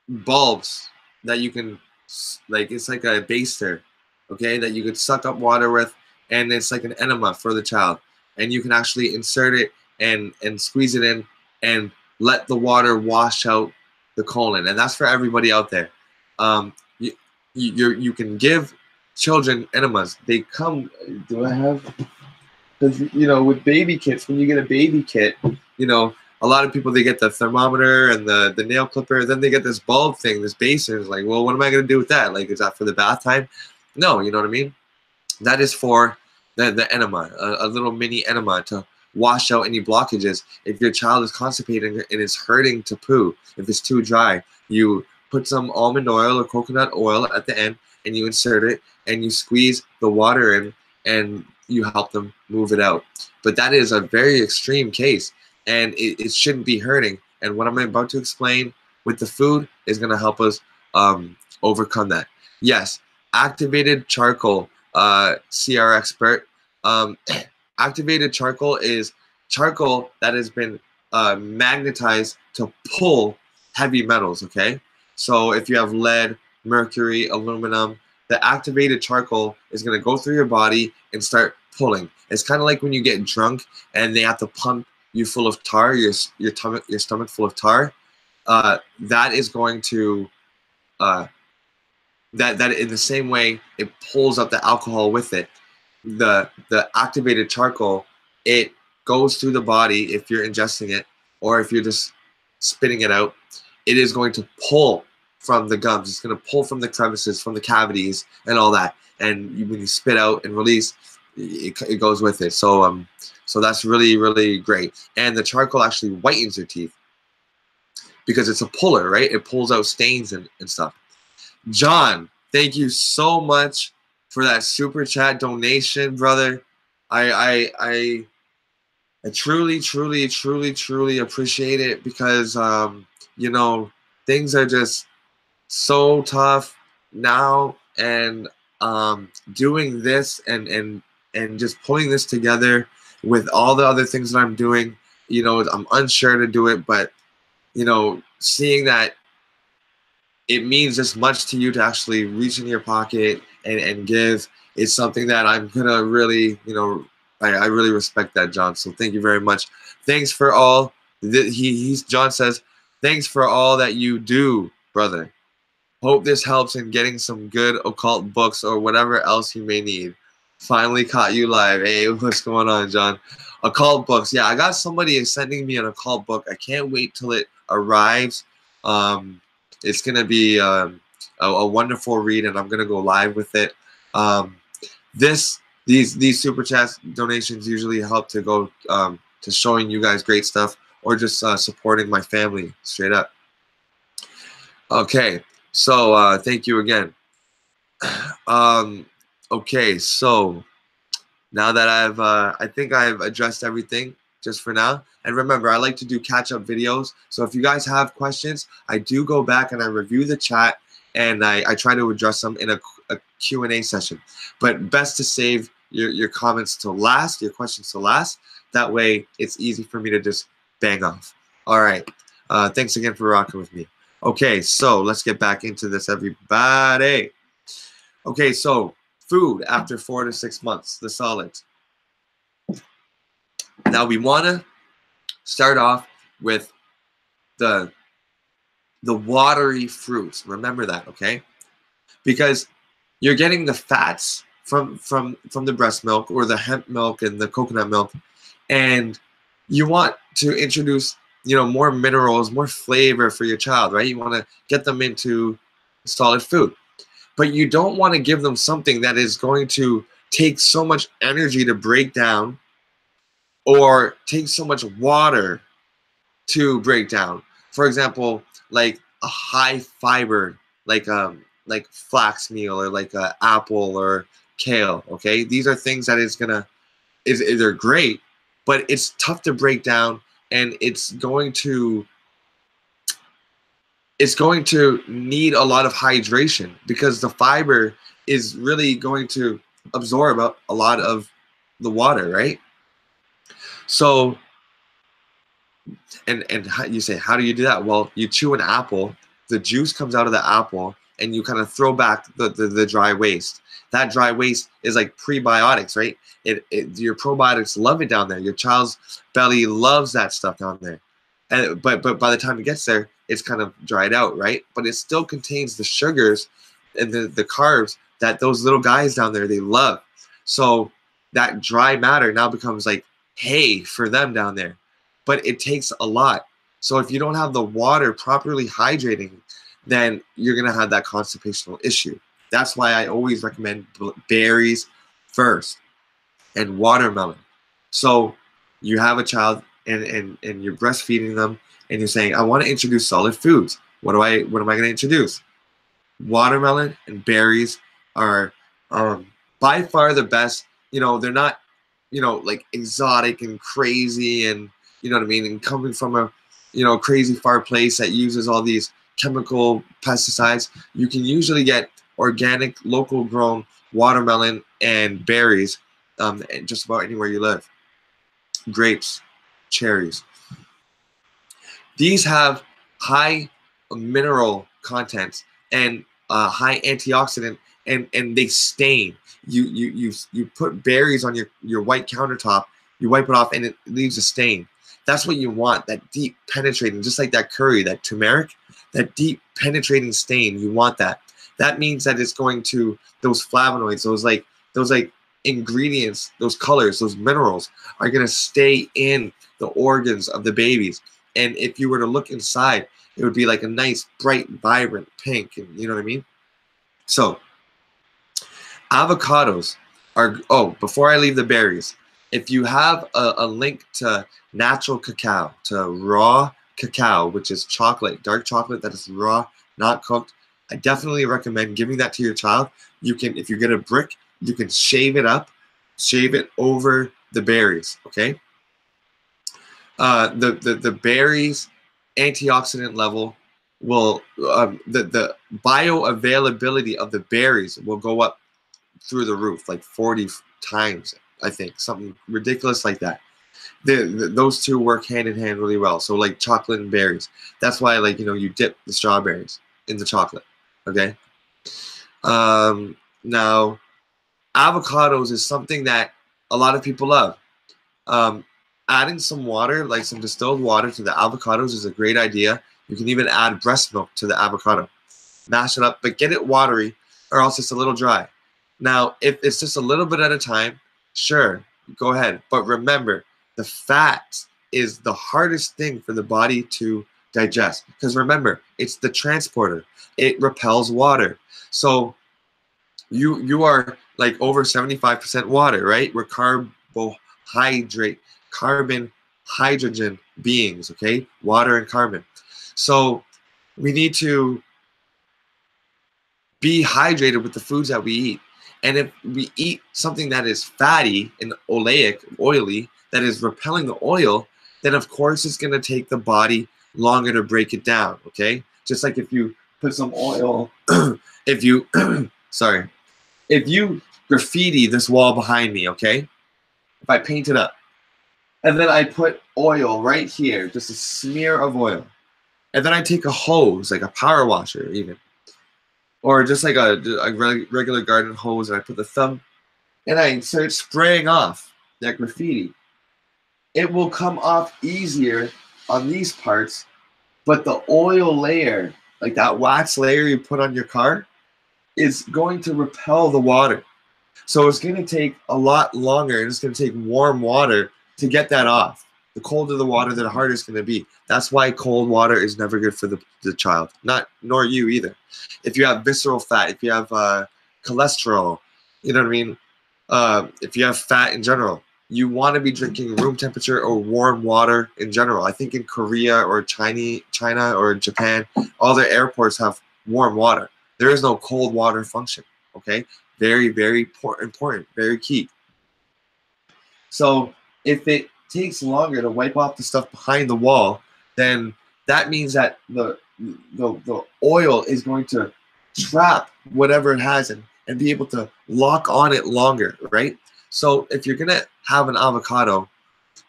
bulbs that you can, like, it's like a baster, okay, that you could suck up water with, and it's like an enema for the child. And you can actually insert it and squeeze it in and let the water wash out the colon. And that's for everybody out there. You can give children enemas. They come, do I have, because with baby kits, when you get a baby kit, a lot of people, they get the thermometer and the nail clipper, then they get this bulb thing, this basin. It's like, well, what am I going to do with that? Like, is that for the bath time? No, you know what I mean? That is for the enema, a little mini enema to wash out any blockages. If your child is constipated and it's hurting to poo, if it's too dry, you put some almond oil or coconut oil at the end, and you insert it, and you squeeze the water in, and you help them move it out. But that is a very extreme case, and it shouldn't be hurting. And what I'm about to explain with the food is going to help us overcome that. Yes, activated charcoal, CR expert. Activated charcoal is charcoal that has been magnetized to pull heavy metals, okay? So if you have lead, mercury, aluminum, the activated charcoal is going to go through your body and start pulling. It's kind of like when you get drunk and they have to pump you full of tar, your stomach full of tar. That is going to that in the same way it pulls up the alcohol with it. The activated charcoal, it goes through the body if you're ingesting it, or if you're just spitting it out. It is going to pull from the gums. It's going to pull from the crevices, from the cavities, and all that. And when you spit out and release, it goes with it. So that's really, really great. And the charcoal actually whitens your teeth. because it's a puller, right? It pulls out stains and stuff. John, thank you so much for that super chat donation, brother. I truly, truly, truly, truly appreciate it because you know, things are just so tough now, and doing this and just pulling this together with all the other things that I'm doing, you know, I'm unsure to do it, but you know, seeing that it means as much to you to actually reach in your pocket and give is something that I'm gonna really, you know, I really respect that, John. So thank you very much. Thanks for all. John says, thanks for all that you do, brother. Hope this helps in getting some good occult books or whatever else you may need. Finally caught you live. Hey, what's going on, John? Occult books. Yeah, I got somebody sending me an occult book. I can't wait till it arrives. It's going to be a wonderful read, and I'm going to go live with it. These super chat donations usually help to go to showing you guys great stuff or just supporting my family straight up. Okay. So thank you again. Okay, so now that I think I've addressed everything just for now. And remember, I like to do catch-up videos. So if you guys have questions, I do go back and I review the chat and I try to address them in a Q&A session. But best to save your comments to last, your questions to last. That way, it's easy for me to just bang off. All right. Thanks again for rocking with me. Okay, so let's get back into this, everybody. Okay, so food after 4 to 6 months, the solids. Now we want to start off with the watery fruits. Remember that, okay? Because you're getting the fats from the breast milk or the hemp milk and the coconut milk, and you want to introduce, you know, more minerals, more flavor for your child, right? You want to get them into solid food, but you don't want to give them something that is going to take so much energy to break down or take so much water to break down. For example, like a high fiber, like flax meal or like a apple or kale. Okay, these are things that they're great, but it's tough to break down, and it's going to need a lot of hydration because the fiber is really going to absorb a lot of the water, right? So, and you say, how do you do that? Well, you chew an apple, the juice comes out of the apple, and you kind of throw back the dry waste. That dry waste is like prebiotics, right? Your probiotics love it down there. Your child's belly loves that stuff down there. And but by the time it gets there, it's kind of dried out, right? But it still contains the sugars and the carbs that those little guys down there, they love. So that dry matter now becomes like hay for them down there. But it takes a lot. So if you don't have the water properly hydrating, then you're going to have that constipational issue. That's why I always recommend berries first and watermelon. So you have a child and you're breastfeeding them and you're saying, I want to introduce solid foods. What am I going to introduce? Watermelon and berries are by far the best. You know, they're not, you know, like exotic and crazy and, you know what I mean? And coming from a, you know, crazy far place that uses all these chemical pesticides, you can usually get organic, local grown watermelon and berries just about anywhere you live. Grapes, cherries. These have high mineral content and high antioxidant, and they stain. You put berries on your white countertop, you wipe it off, and it leaves a stain. That's what you want, that deep penetrating, just like that curry, that turmeric, that deep penetrating stain. You want that. That means that it's going to, those flavonoids, those like ingredients, those colors, those minerals are going to stay in the organs of the babies. And if you were to look inside, it would be like a nice, bright, vibrant pink. And you know what I mean? So avocados are, oh, before I leave the berries, if you have a link to natural cacao, to raw cacao, which is chocolate, dark chocolate that is raw, not cooked. I definitely recommend giving that to your child. You can, if you get a brick, you can shave it up, shave it over the berries, okay? The berries antioxidant level will, the bioavailability of the berries will go up through the roof, like 40 times, I think, something ridiculous like that. Those two work hand in hand really well. So like chocolate and berries. That's why, like, you dip the strawberries in the chocolate, okay? Now, avocados is something that a lot of people love. Adding some water, like some distilled water, to the avocados is a great idea. You can even add breast milk to the avocado. Mash it up, but get it watery or else it's a little dry. Now, if it's just a little bit at a time, sure, go ahead. But remember, the fat is the hardest thing for the body to digest. Because remember, it's the transporter. It repels water. So you are like over 75% water, right? We're carbon, hydrogen beings, okay? Water and carbon. So we need to be hydrated with the foods that we eat. And if we eat something that is fatty and oily, that is repelling the oil, then of course it's going to take the body longer to break it down, okay? Just like if you put some oil, if you, sorry, if you graffiti this wall behind me, okay? If I paint it up, and then I put oil right here, just a smear of oil, and then I take a hose, like a power washer even, or just like a regular garden hose, and I put the thumb, and I start spraying off that graffiti. It will come off easier on these parts, but the oil layer, like that wax layer you put on your car, is going to repel the water. So it's going to take a lot longer, and it's going to take warm water to get that off. The colder the water, the harder it's going to be. That's why cold water is never good for the child, nor you either. If you have visceral fat, if you have cholesterol, you know what I mean? If you have fat in general, you want to be drinking room temperature or warm water in general. I think in Korea or China or Japan, all their airports have warm water. There is no cold water function, okay? Very, very important, very key. So if it takes longer to wipe off the stuff behind the wall, then that means that the oil is going to trap whatever it has and be able to lock on it longer, right? So if you're gonna have an avocado,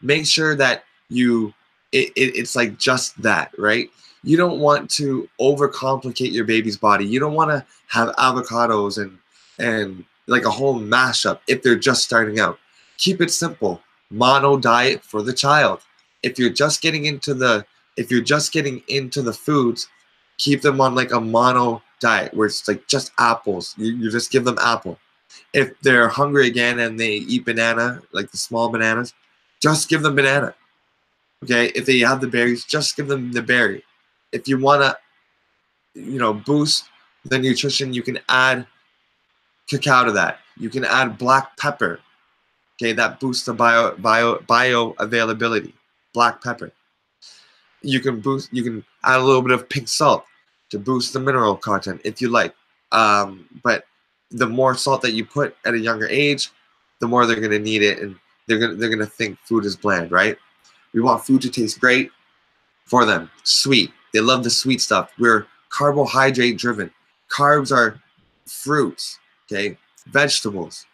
make sure that it's like just that, right? You don't want to overcomplicate your baby's body. You don't want to have avocados and like a whole mashup if they're just starting out. Keep it simple. Mono diet for the child. If you're just getting into the foods, keep them on like a mono diet where it's like just apples. You just give them apple. If they're hungry again and they eat banana, like the small bananas, just give them banana. Okay? If they have the berries, just give them the berry. If you want to, boost the nutrition, you can add cacao to that. You can add black pepper. Okay, that boosts the bioavailability. Black pepper. You can add a little bit of pink salt to boost the mineral content if you like. But the more salt that you put at a younger age, the more they're gonna need it, and they're gonna think food is bland, right? We want food to taste great for them, sweet. They love the sweet stuff. We're carbohydrate driven. Carbs are fruits, okay, vegetables.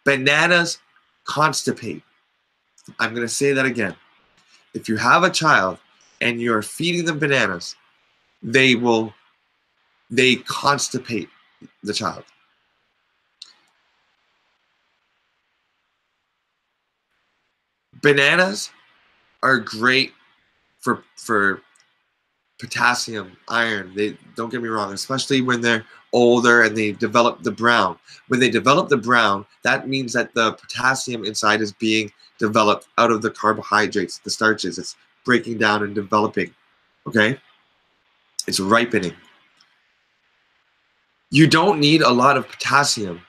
Bananas constipate. I'm gonna say that again. If you have a child and you're feeding them bananas, they constipate the child. Bananas are great for potassium, iron. They don't get me wrong, especially when they're older and they develop the brown. When they develop the brown, that means that the potassium inside is being developed out of the carbohydrates, the starches. It's breaking down and developing. Okay? It's ripening. You don't need a lot of potassium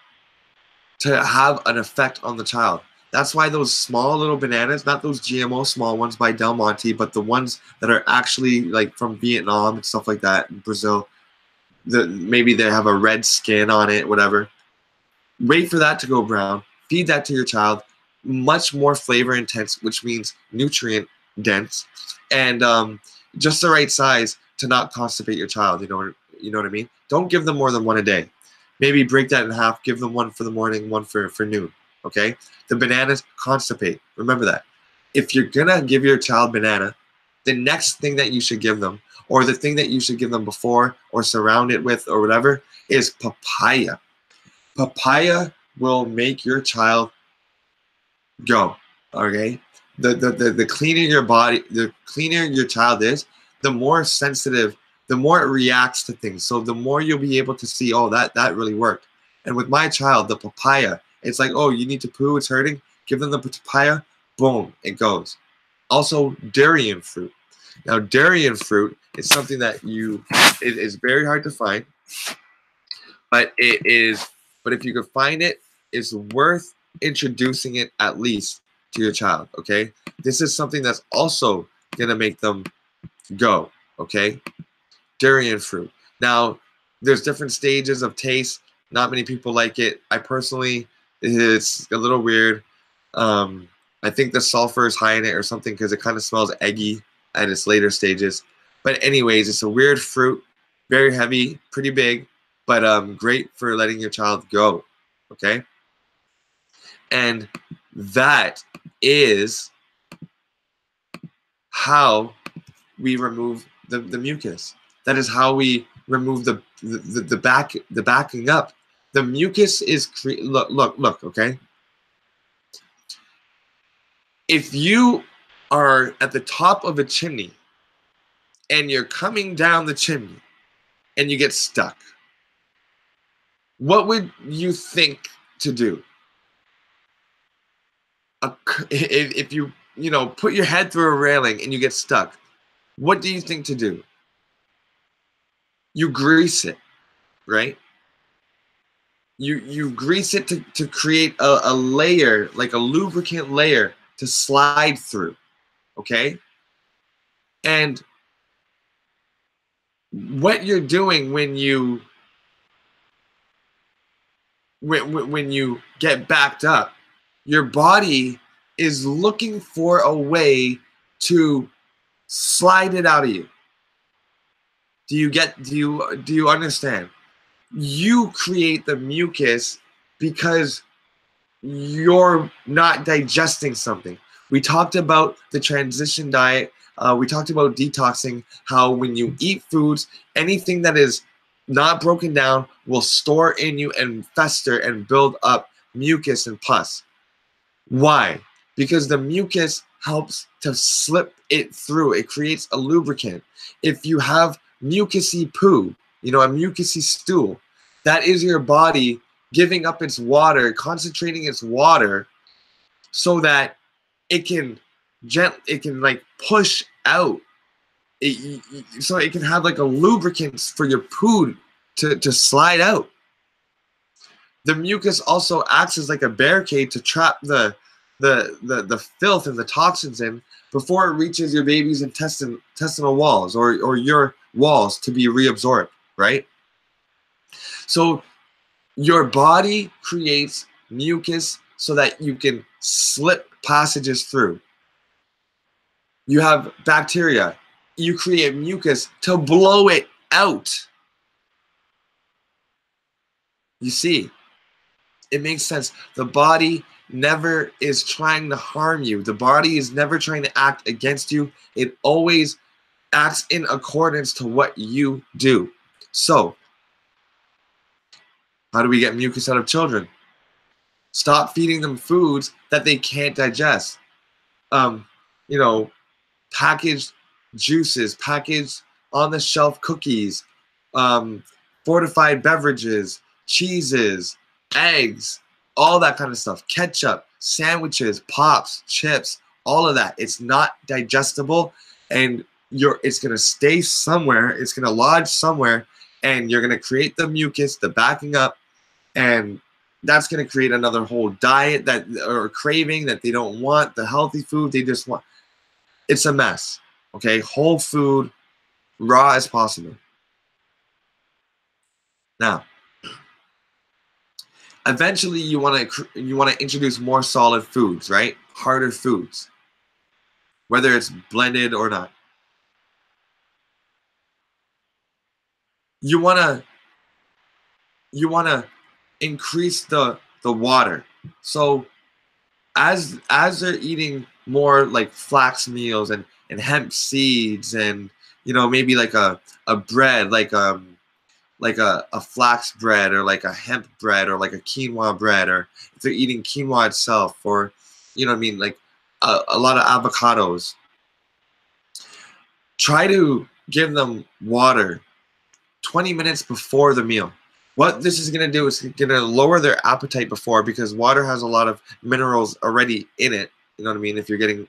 to have an effect on the child. That's why those small little bananas, not those GMO small ones by Del Monte, but the ones that are actually like from Vietnam and stuff like that, Brazil, maybe they have a red skin on it, whatever. Wait for that to go brown. Feed that to your child. Much more flavor intense, which means nutrient dense, and just the right size to not constipate your child. You know what I mean? Don't give them more than one a day. Maybe break that in half. Give them one for the morning, one for noon. Okay? The bananas constipate. Remember that. If you're gonna give your child banana, the next thing that you should give them, or the thing that you should give them before, or surround it with, or whatever, is papaya. Papaya will make your child go. Okay? The cleaner your body, the cleaner your child is, the more sensitive, the more it reacts to things. So the more you'll be able to see, oh, that really worked. And with my child, the papaya, it's like, oh, you need to poo, it's hurting. Give them the papaya, boom, it goes. Also, durian fruit. Now, durian fruit is something that it is very hard to find, but if you could find it, it's worth introducing it at least to your child, okay? This is something that's also gonna make them go, okay? Durian fruit. Now, there's different stages of taste. Not many people like it. I personally, it's a little weird. I think the sulfur is high in it or something because it kind of smells eggy at its later stages. But anyways, it's a weird fruit, very heavy, pretty big, but great for letting your child go, okay? And that is how we remove the mucus. That is how we remove the backing up. The mucus is look, okay? If you are at the top of a chimney and you're coming down the chimney and you get stuck, what would you think to do? If you put your head through a railing and you get stuck, what do you think to do? You grease it, right? You grease it to create a layer, like a lubricant layer to slide through, okay? And what you're doing when you get backed up, your body is looking for a way to slide it out of you. Do you understand? You create the mucus because you're not digesting something. We talked about the transition diet. We talked about detoxing, how when you eat foods, anything that is not broken down will store in you and fester and build up mucus and pus. Why? Because the mucus helps to slip it through. It creates a lubricant. If you have mucusy poo, a mucusy stool, that is your body giving up its water, concentrating its water so that it can like push out. So it can have like a lubricant for your poo to slide out. The mucus also acts as like a barricade to trap the filth and the toxins in before it reaches your baby's intestinal walls or your walls to be reabsorbed, right? So your body creates mucus so that you can slip passages through. You have bacteria. You create mucus to blow it out. You see, it makes sense. The body never is trying to harm you. The body is never trying to act against you. It always acts in accordance to what you do. So, how do we get mucus out of children? Stop feeding them foods that they can't digest. Packaged juices, packaged on-the-shelf cookies, fortified beverages, cheeses, eggs, all that kind of stuff. Ketchup, sandwiches, pops, chips, all of that. It's not digestible, and it's going to stay somewhere. It's going to lodge somewhere, and you're going to create the mucus, the backing up, and that's going to create another whole diet that or craving that they don't want, the healthy food they just want. It's a mess. Okay, whole food, raw as possible. Now, eventually you want to introduce more solid foods, right? Harder foods, whether it's blended or not. You want to increase the water. So as they're eating more like flax meals and hemp seeds and maybe like a bread like a flax bread or like a hemp bread or like a quinoa bread, or if they're eating quinoa itself, or what I mean, like a lot of avocados, try to give them water 20 minutes before the meal. What this is going to do is going to lower their appetite before, because water has a lot of minerals already in it. You know what I mean? If you're getting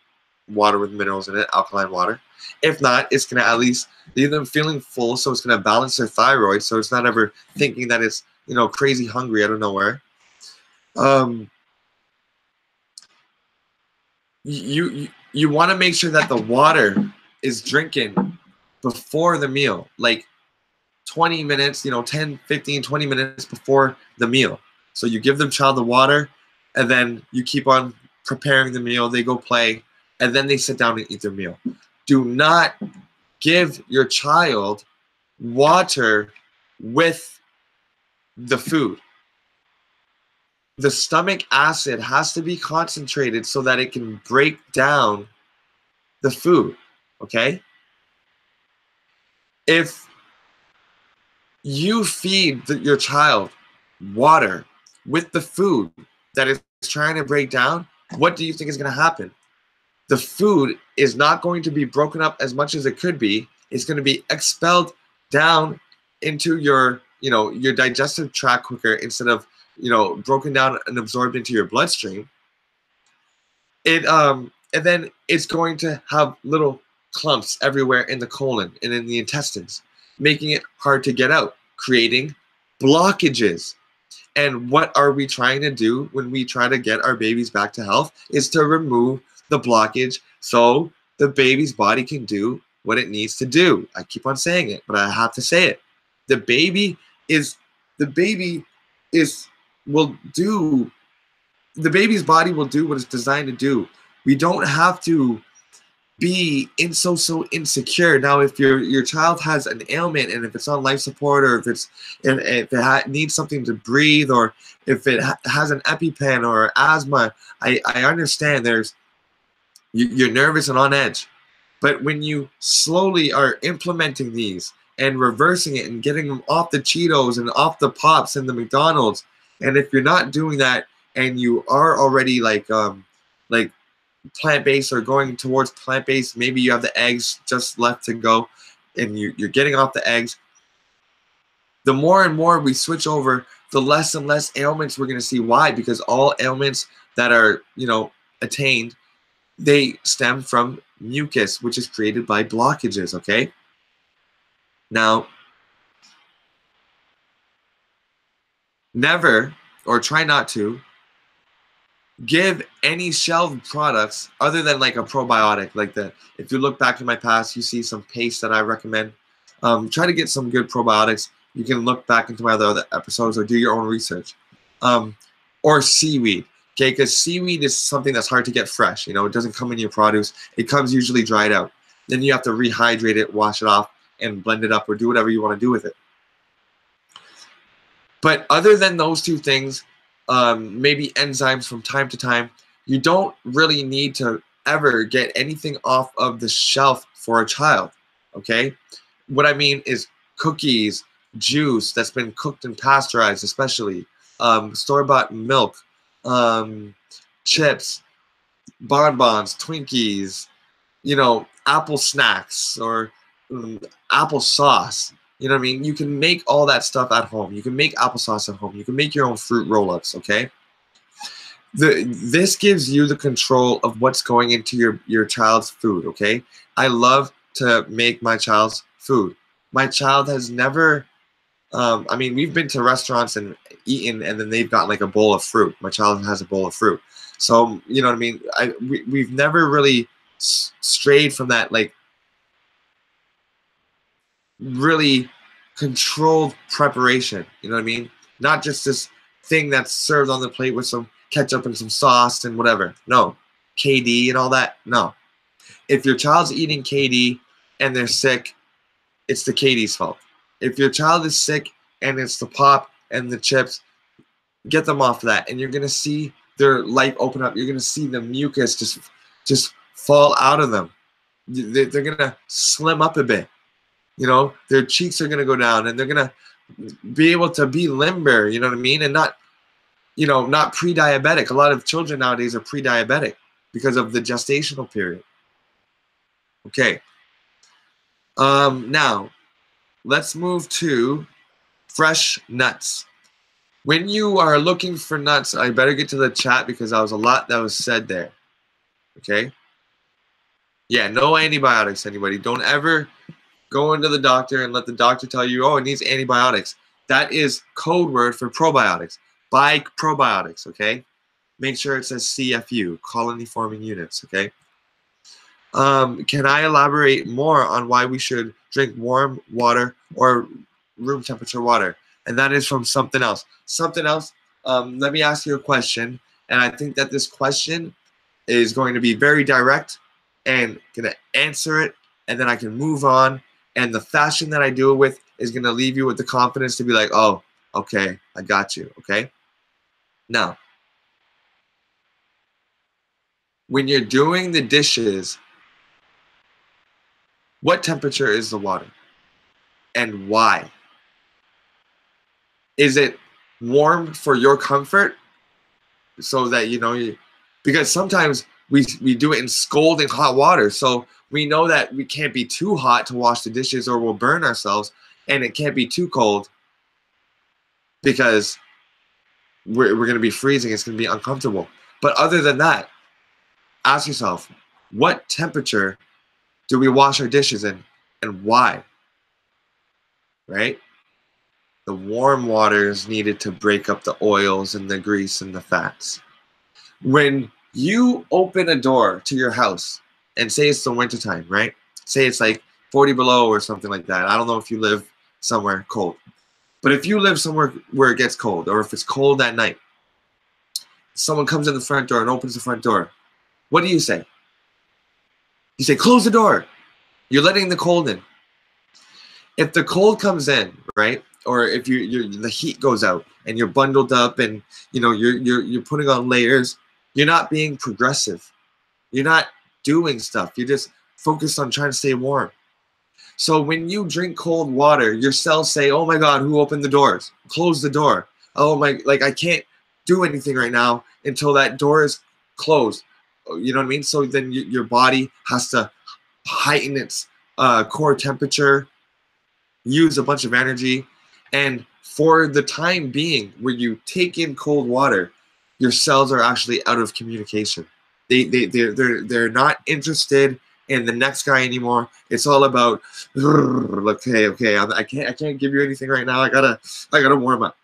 water with minerals in it, alkaline water. If not, it's going to at least leave them feeling full, so it's going to balance their thyroid, so it's not ever thinking that it's crazy hungry out of nowhere. You want to make sure that the water is drinking before the meal, like 20 minutes, 10, 15, 20 minutes before the meal. So you give them child the water, and then you keep on preparing the meal. They go play, and then they sit down and eat their meal. Do not give your child water with the food. The stomach acid has to be concentrated so that it can break down the food, okay? If you feed your child water with the food that is trying to break down, what do you think is going to happen? The food is not going to be broken up as much as it could be. It's going to be expelled down into your digestive tract quicker, instead of broken down and absorbed into your bloodstream. And then it's going to have little clumps everywhere in the colon and in the intestines, making it hard to get out, creating blockages. And what are we trying to do when we try to get our babies back to health? Is to remove the blockage so the baby's body can do what it needs to do. I keep on saying it, but I have to say it. The baby's body will do what it's designed to do. We don't have to be so insecure. Now, if your child has an ailment, and if it's on life support, or if it needs something to breathe, or if it has an EpiPen or asthma, I understand you're nervous and on edge. But when you slowly are implementing these and reversing it and getting them off the Cheetos and off the Pops and the McDonald's, and if you're not doing that and you are already like plant-based or going towards plant-based, maybe you have the eggs just left to go and you're getting off the eggs, the more and more we switch over, the less and less ailments we're going to see. Why? Because all ailments that are attained, they stem from mucus, which is created by blockages. Okay, now never, or try not to, give any shelved products other than like a probiotic. If you look back in my past, you see some paste that I recommend. Try to get some good probiotics. You can look back into my other episodes or do your own research. Or seaweed, okay? Because seaweed is something that's hard to get fresh. It doesn't come in your produce. It comes usually dried out. Then you have to rehydrate it, wash it off, and blend it up, or do whatever you want to do with it. But other than those two things, maybe enzymes from time to time, you don't really need to ever get anything off of the shelf for a child, okay? What I mean is cookies, juice that's been cooked and pasteurized, especially, store-bought milk, chips, bonbons, Twinkies, apple snacks, or apple sauce. You know what I mean? You can make all that stuff at home. You can make applesauce at home. You can make your own fruit roll-ups, okay? This gives you the control of what's going into your child's food, okay? I love to make my child's food. My child has never I mean, we've been to restaurants and eaten, and then they've got like a bowl of fruit. My child has a bowl of fruit. So, you know what I mean? We've never really strayed from that, like, really controlled preparation. You know what I mean? Not just this thing that's served on the plate with some ketchup and some sauce and whatever. No. KD and all that. No. If your child's eating KD and they're sick, it's the KD's fault. If your child is sick and it's the pop and the chips, get them off of that, and you're gonna see their life open up. You're gonna see the mucus just fall out of them. They're gonna slim up a bit. You know, their cheeks are gonna go down, and they're gonna be able to be limber. You know what I mean? And not, you know, not pre-diabetic. A lot of children nowadays are pre-diabetic because of the gestational period. Okay. Now, let's move to fresh nuts. When you are looking for nuts, I better get to the chat because there was a lot that was said there. Okay? Yeah, no antibiotics, anybody. Don't ever go into the doctor and let the doctor tell you, oh, it needs antibiotics. That is code word for probiotics. Buy probiotics, okay? Make sure it says CFU, colony forming units, okay? Can I elaborate more on why we should drink warm water or room temperature water? And that is from something else. Something else, let me ask you a question. And I think that this question is going to be very direct and going to answer it. And then I can move on. And the fashion that I do it with is going to leave you with the confidence to be like, oh, okay, I got you, okay? Now, when you're doing the dishes, what temperature is the water? And why? Is it warm for your comfort so that, you know, because sometimes we do it in scalding hot water. So we know that we can't be too hot to wash the dishes or we'll burn ourselves, and it can't be too cold because we're going to be freezing. It's going to be uncomfortable. But other than that, ask yourself, what temperature do we wash our dishes in and why? Right? The warm water is needed to break up the oils and the grease and the fats. When you open a door to your house, and say it's the wintertime, right? Say it's like 40 below or something like that. I don't know if you live somewhere cold. But if you live somewhere where it gets cold, or if it's cold at night, someone comes in the front door and opens the front door. What do you say? You say, close the door. You're letting the cold in. If the cold comes in, right? Or if the heat goes out and you're bundled up and you know you're putting on layers, you're not being progressive. You're not doing stuff. You're just focused on trying to stay warm. So when you drink cold water, your cells say, "Oh my God, who opened the doors? Close the door." Oh my, like I can't do anything right now until that door is closed. You know what I mean? So then your body has to heighten its core temperature, use a bunch of energy, and for the time being, when you take in cold water, your cells are actually out of communication. They're not interested in the next guy anymore. It's all about okay. I can't give you anything right now. I gotta warm up.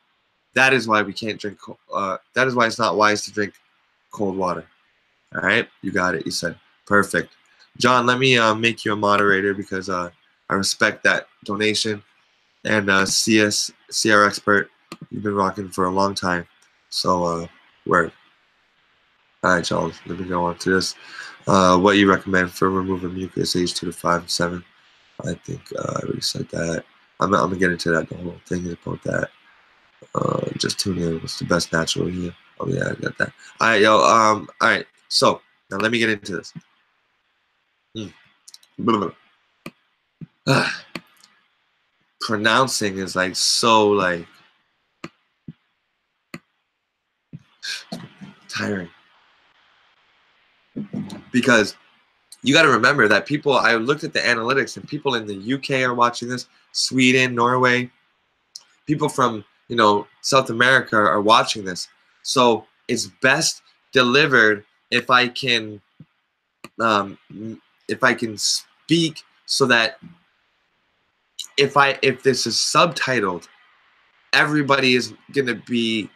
That is why we can't drink. That is why it's not wise to drink cold water. All right, you got it. You said perfect. John, let me make you a moderator because I respect that donation. And CR expert, you've been rocking for a long time. So word. All right, y'all. Let me go on to this. What you recommend for removing mucus age 2 to 5 and 7? I think I already said that. I'm gonna get into that. The whole thing is about that. Just tune in. What's the best natural here? Oh yeah, I got that. All right, yo. All right. So now let me get into this. Pronouncing is like so like tiring because you got to remember that people, I looked at the analytics and people in the UK are watching this, Sweden, Norway, people from, you know, South America are watching this. So it's best delivered if I can speak so that if this is subtitled, everybody is going to be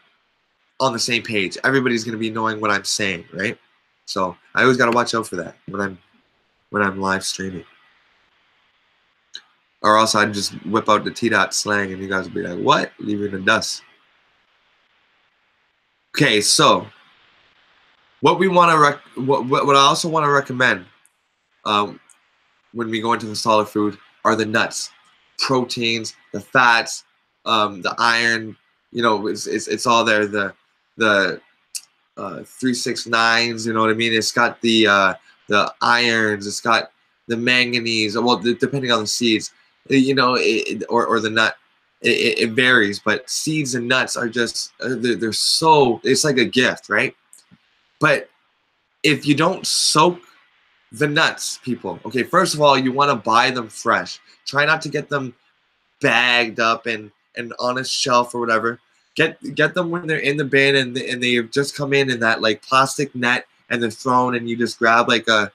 on the same page. Everybody's going to be knowing what I'm saying, right? So I always got to watch out for that when I'm live streaming. Or else I'd just whip out the T-dot slang and you guys would be like, what? Leave it in the dust. Okay, so what we want to what I also want to recommend when we go into the solid food are the nuts, proteins, the fats, the iron. You know, it's all there. The 369s. You know what I mean? It's got the irons. It's got the manganese. Well, depending on the seeds, you know, or the nut. It varies, but seeds and nuts are just they're so, it's like a gift, right? But if you don't soak the nuts, people, okay, first of all, you want to buy them fresh. Try not to get them bagged up and on a shelf or whatever. Get them when they're in the bin and they've just come in that like plastic net and they're thrown and you just grab like a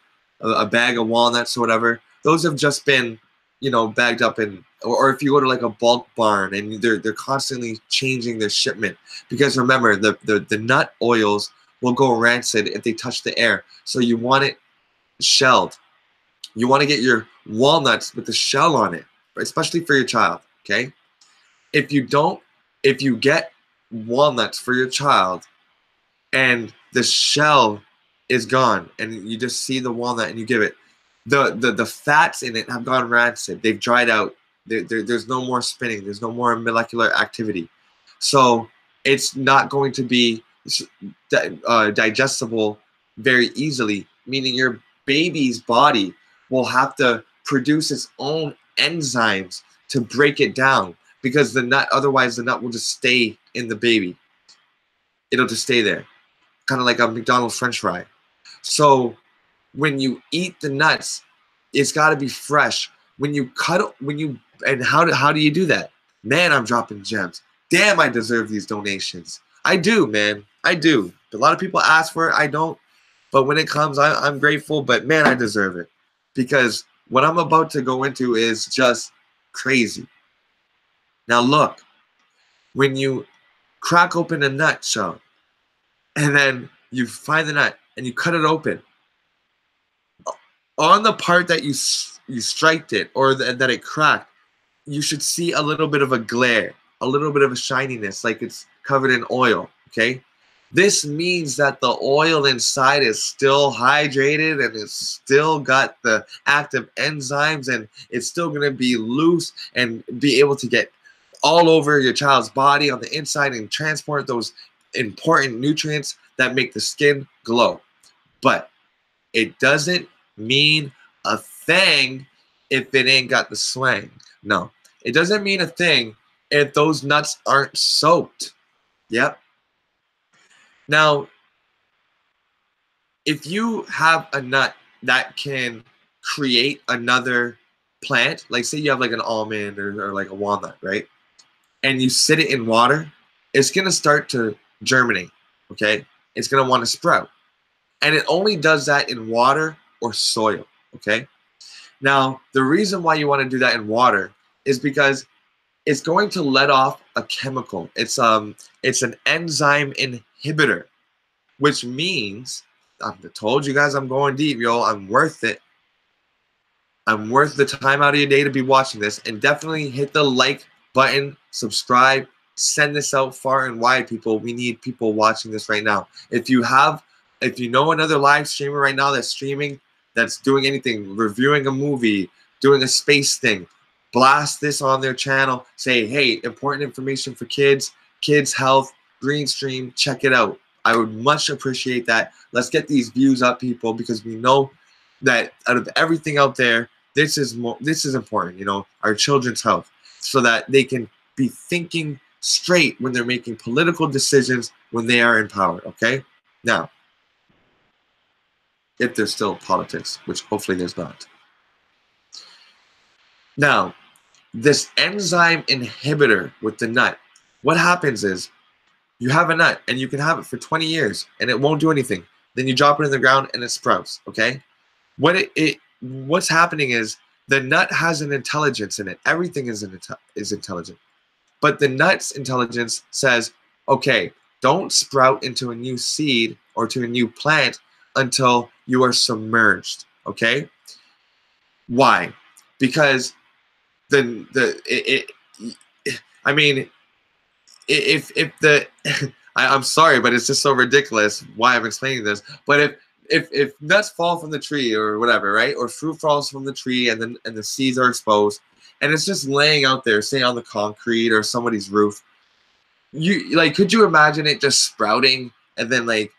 bag of walnuts or whatever. Those have just been, you know, bagged up in, or if you go to like a bulk barn and they're constantly changing their shipment, because remember the nut oils will go rancid if they touch the air. So you want it shelled. You want to get your walnuts with the shell on it, especially for your child, okay? If you get walnuts for your child and the shell is gone and you just see the walnut and you give it, the fats in it have gone rancid. They've dried out. There's no more spinning. There's no more molecular activity. So it's not going to be digestible very easily, meaning your baby's body will have to produce its own enzymes to break it down, because the nut, otherwise the nut will just stay in the baby. It'll just stay there, kind of like a McDonald's French fry. So when you eat the nuts, it's got to be fresh. When you and how do you do that? Man, I'm dropping gems. Damn, I deserve these donations. I do, man. I do. A lot of people ask for it. I don't. But when it comes, I'm grateful. But man, I deserve it, because what I'm about to go into is just crazy. Now look, when you crack open a nut shell and then you find the nut and you cut it open, on the part that you striked it or that it cracked, you should see a little bit of a glare, a little bit of a shininess, like it's covered in oil, okay? This means that the oil inside is still hydrated and it's still got the active enzymes and it's still going to be loose and be able to get all over your child's body on the inside and transport those important nutrients that make the skin glow. But it doesn't mean a thing if it ain't got the slang. No, it doesn't mean a thing if those nuts aren't soaked. Yep. Now, if you have a nut that can create another plant, like say you have like an almond or like a walnut, right? And you sit it in water, it's going to start to germinate, okay? It's going to want to sprout. And it only does that in water or soil, okay? Now, the reason why you want to do that in water is because it's going to let off a chemical. It's an enzyme inhibitor, which means, I've told you guys I'm going deep, yo. I'm worth it. I'm worth the time out of your day to be watching this. And definitely hit the like button, subscribe, send this out far and wide, people. We need people watching this right now. If you know another live streamer right now that's streaming, that's doing anything, reviewing a movie, doing a space thing, blast this on their channel. Say, hey, important information for kids health, green stream, check it out. I would much appreciate that. Let's get these views up, people, because we know that out of everything out there, this is important, you know, our children's health, so that they can be thinking straight when they're making political decisions when they are in power, okay? Now, if there's still politics, which hopefully there's not. Now, this enzyme inhibitor with the nut, what happens is you have a nut and you can have it for 20 years and it won't do anything. Then you drop it in the ground and it sprouts, okay? What's happening is the nut has an intelligence in it. Everything is intelligent. But the nut's intelligence says, okay, don't sprout into a new seed or to a new plant until you are submerged. Okay? Why? Because I mean, if the I'm sorry, but it's just so ridiculous why I'm explaining this. But if nuts fall from the tree or whatever, right, or fruit falls from the tree and the seeds are exposed, and it's just laying out there, say on the concrete or somebody's roof, you like, could you imagine it just sprouting and then like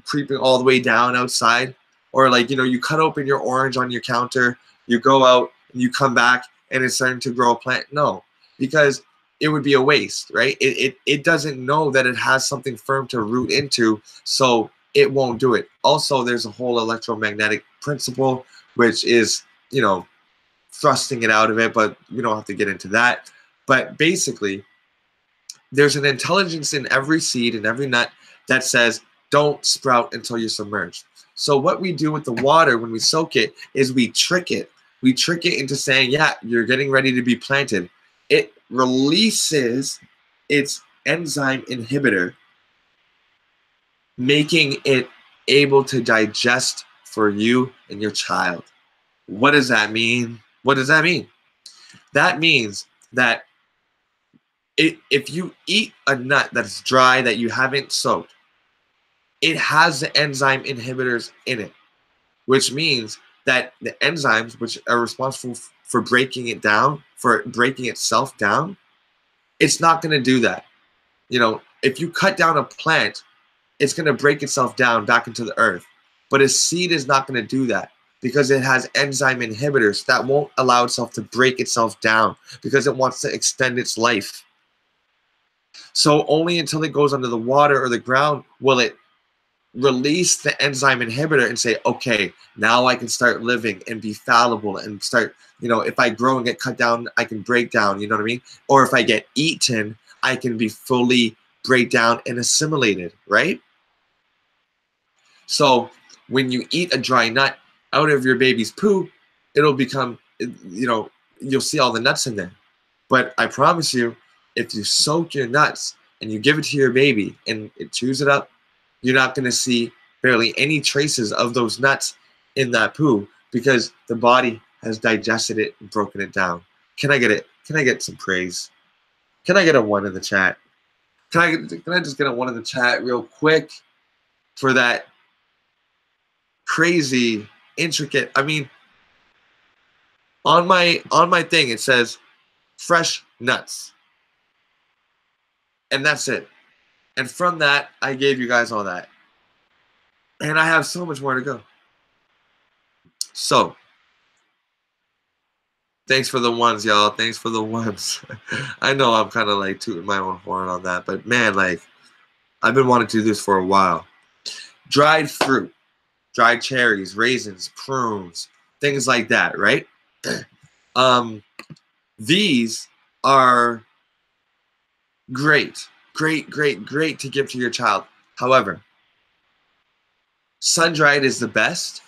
creeping all the way down outside? Or like, you cut open your orange on your counter, you go out and you come back and it's starting to grow a plant? No, because it would be a waste, right? It doesn't know that it has something firm to root into, so it won't do it. Also, there's a whole electromagnetic principle, which is, thrusting it out of it, but we don't have to get into that. But basically, there's an intelligence in every seed and every nut that says, don't sprout until you're submerged. So what we do with the water when we soak it is we trick it. We trick it into saying, yeah, you're getting ready to be planted. It releases its enzyme inhibitor, making it able to digest for you and your child. What does that mean? What does that mean? That means that if you eat a nut that's dry that you haven't soaked, it has the enzyme inhibitors in it, which means that the enzymes, which are responsible for breaking it down, for breaking itself down, it's not going to do that. If you cut down a plant, it's going to break itself down back into the earth. But a seed is not going to do that because it has enzyme inhibitors that won't allow itself to break itself down because it wants to extend its life. So only until it goes under the water or the ground will it release the enzyme inhibitor and say, okay, now I can start living and be fallible and start, if I grow and get cut down, I can break down, you know what I mean? Or if I get eaten, I can be fully break down and assimilated, right? So when you eat a dry nut out of your baby's poo, it'll become, you'll see all the nuts in there. But I promise you, if you soak your nuts and you give it to your baby and it chews it up, you're not going to see barely any traces of those nuts in that poo because the body has digested it and broken it down. Can I get it? Can I get some praise? Can I get a 1 in the chat? Can I just get a 1 in the chat real quick for that crazy, intricate? I mean, on my thing it says fresh nuts. And that's it. And from that, I gave you guys all that. And I have so much more to go. So, thanks for the ones, y'all. Thanks for the ones. I know I'm kind of like tooting my own horn on that. But man, like, I've been wanting to do this for a while. Dried fruit, dried cherries, raisins, prunes, things like that, right? These are great to give to your child. However, sun-dried is the best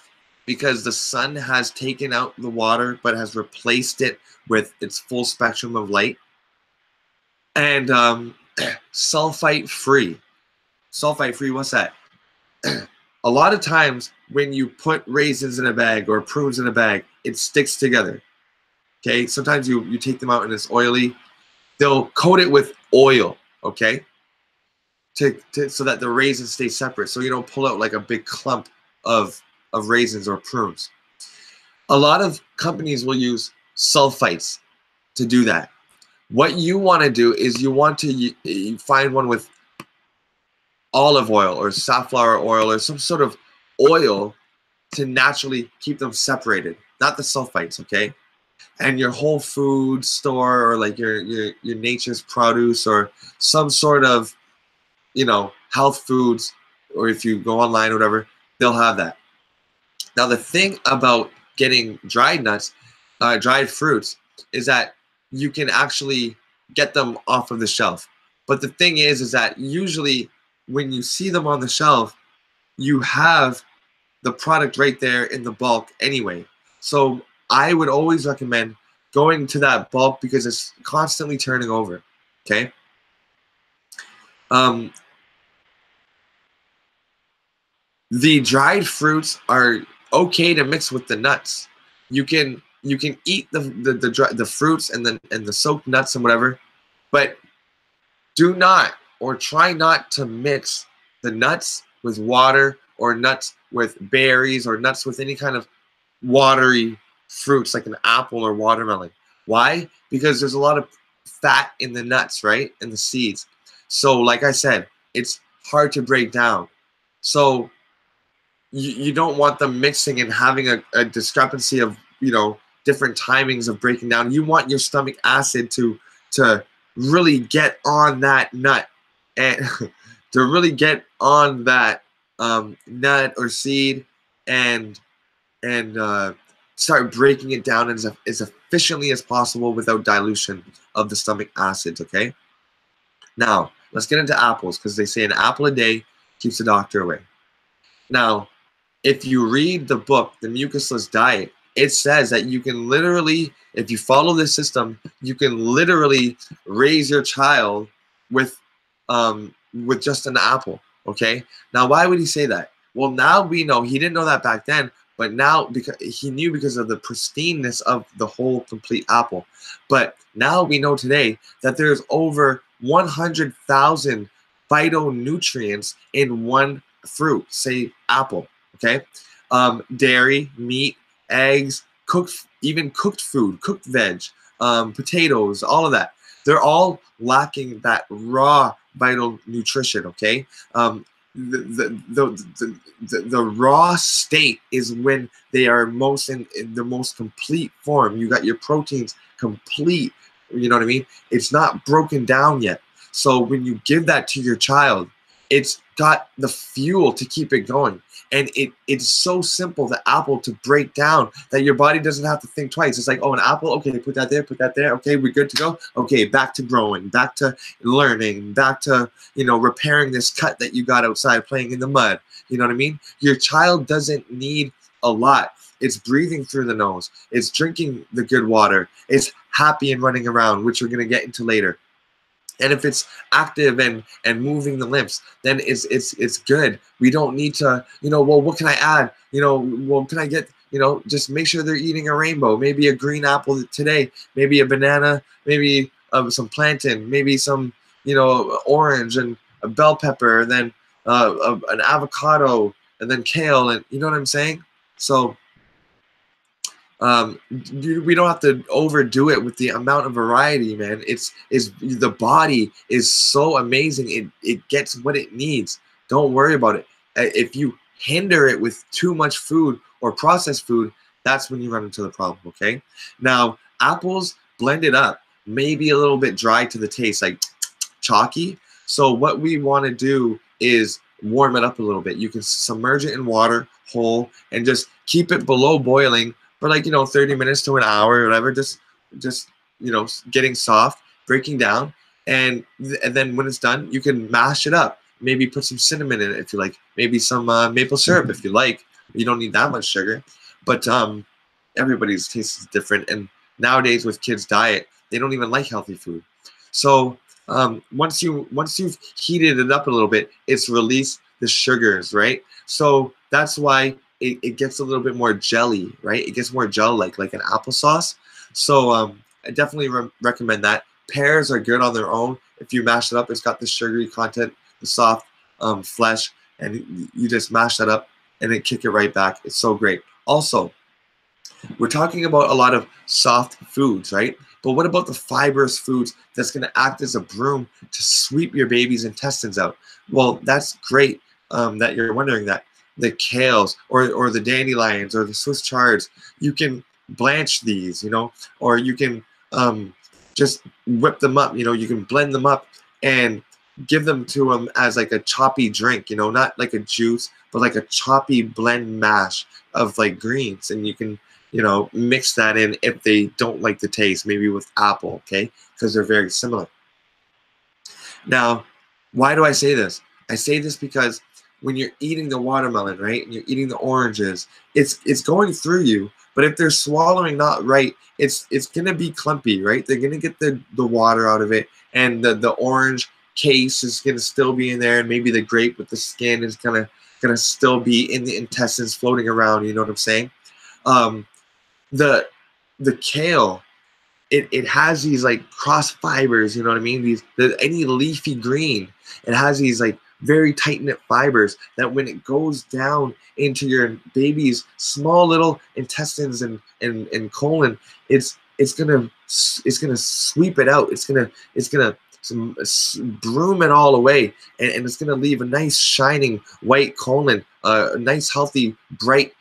because the sun has taken out the water but has replaced it with its full spectrum of light. And sulfite-free. Sulfite-free, what's that? A lot of times when you put raisins in a bag or prunes in a bag, it sticks together. Okay, sometimes you take them out and it's oily. They'll coat it with oil, okay, so that the raisins stay separate, so you don't pull out like a big clump of raisins or prunes. A lot of companies will use sulfites to do that. What you want to do is you want to find one with olive oil or safflower oil or some sort of oil to naturally keep them separated, not the sulfites, okay? And your Whole Foods store or like your Nature's Produce or some sort of, health foods, or if you go online or whatever, they'll have that. Now, the thing about getting dried nuts, dried fruits, is that you can actually get them off of the shelf. But the thing is that usually when you see them on the shelf, you have the product right there in the bulk anyway. So I would always recommend going to that bulk because it's constantly turning over. Okay. Um, the dried fruits are okay to mix with the nuts. You can eat the fruits and the soaked nuts and whatever, but do not or try not to mix the nuts with water or nuts with berries or nuts with any kind of watery fruits like an apple or watermelon. Why? Because there's a lot of fat in the nuts, right? And the seeds. So, like I said, it's hard to break down. So, you don't want them mixing and having a discrepancy of, different timings of breaking down. You want your stomach acid to really get on that nut and to really get on that nut or seed and and start breaking it down as efficiently as possible without dilution of the stomach acids. Okay. Now let's get into apples, because they say an apple a day keeps the doctor away. Now, if you read the book, The Mucusless Diet, it says that you can literally, if you follow this system, you can literally raise your child with just an apple. Okay. Now, why would he say that? Well, now we know he didn't know that back then, but now because he knew because of the pristineness of the whole complete apple. But now we know today that there's over 100,000 phytonutrients in one fruit, say apple. Okay. Dairy, meat, eggs, even cooked food, cooked veg, potatoes, all of that. They're all lacking that raw vital nutrition. Okay. The raw state is when they are most in the most complete form. You got your proteins complete. You know what I mean? It's not broken down yet. So when you give that to your child, it's got the fuel to keep it going. And it's so simple, the apple, to break down, that your body doesn't have to think twice. It's like, oh, an apple, okay, put that there, put that there. Okay, we're good to go. Okay, back to growing, back to learning, back to, repairing this cut that you got outside playing in the mud. You know what I mean? Your child doesn't need a lot. It's breathing through the nose. It's drinking the good water. It's happy and running around, which we're going to get into later. And if it's active and moving the limbs, then it's good. We don't need to, well, what can I add? Well, can I get, just make sure they're eating a rainbow, maybe a green apple today, maybe a banana, maybe some plantain, maybe some, orange and a bell pepper, and then an avocado, and then kale, and you know what I'm saying? So we don't have to overdo it with the amount of variety, man. Is the body is so amazing. It gets what it needs. Don't worry about it. If you hinder it with too much food or processed food, that's when you run into the problem. Okay. Now, apples blended up, maybe a little bit dry to the taste, like chalky. So what we want to do is warm it up a little bit. You can submerge it in water whole and just keep it below boiling for 30 minutes to an hour or whatever, just getting soft, breaking down, and then when it's done, you can mash it up. Maybe put some cinnamon in it if you like. Maybe some maple syrup if you like. You don't need that much sugar, but everybody's taste is different. And nowadays with kids' diet, they don't even like healthy food. So once you've heated it up a little bit, it's released the sugars, right? So that's why it gets a little bit more jelly, right? It gets more gel-like an applesauce. So I definitely recommend that. Pears are good on their own. If you mash it up, it's got the sugary content, the soft flesh, and you just mash that up and then kick it right back. It's so great. Also, we're talking about a lot of soft foods, right? But what about the fibrous foods that's going to act as a broom to sweep your baby's intestines out? Well, that's great that you're wondering that. The kales or the dandelions or the Swiss chards, you can blanch these, or you can just whip them up, you can blend them up and give them to them as like a choppy drink, not like a juice, but like a choppy blend mash of like greens. And you can, mix that in if they don't like the taste, maybe with apple, okay? Because they're very similar. Now, why do I say this? I say this because when you're eating the watermelon, right, and you're eating the oranges, it's going through you. But if they're swallowing not right, it's gonna be clumpy, right? They're gonna get the water out of it, and the orange case is gonna still be in there, and maybe the grape with the skin is gonna still be in the intestines floating around. You know what I'm saying? Um, the kale, it has these like cross fibers, you know what I mean? Any leafy green, it has these like very tight knit fibers that when it goes down into your baby's small little intestines and colon, it's gonna sweep it out. It's gonna broom it all away, and it's gonna leave a nice shining white colon, a nice healthy bright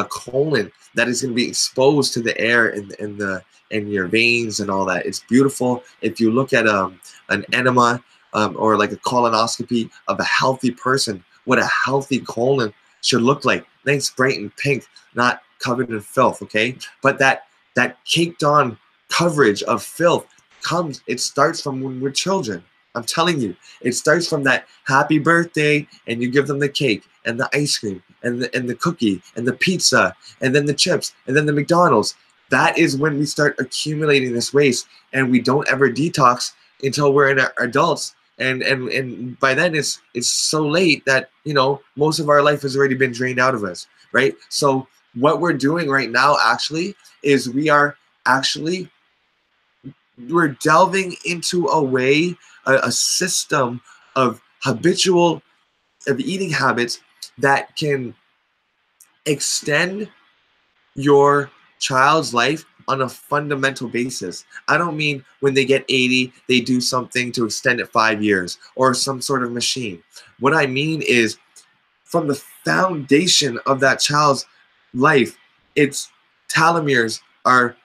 colon that is going to be exposed to the air and your veins and all that. It's beautiful. If you look at an enema or like a colonoscopy of a healthy person, what a healthy colon should look like. Nice, bright, and pink, not covered in filth, okay? But that caked on coverage of filth it starts from when we're children. I'm telling you, it starts from that happy birthday, and you give them the cake and the ice cream and the cookie and the pizza and then the chips and then the McDonald's. That is when we start accumulating this waste, and we don't ever detox until we're in our adults. And by then it's so late that, you know, most of our life has already been drained out of us, right? So what we're doing right now actually is we're delving into a system of eating habits that can extend your child's life on a fundamental basis. I don't mean when they get 80, they do something to extend it 5 years or some sort of machine. What I mean is from the foundation of that child's life, its telomeres are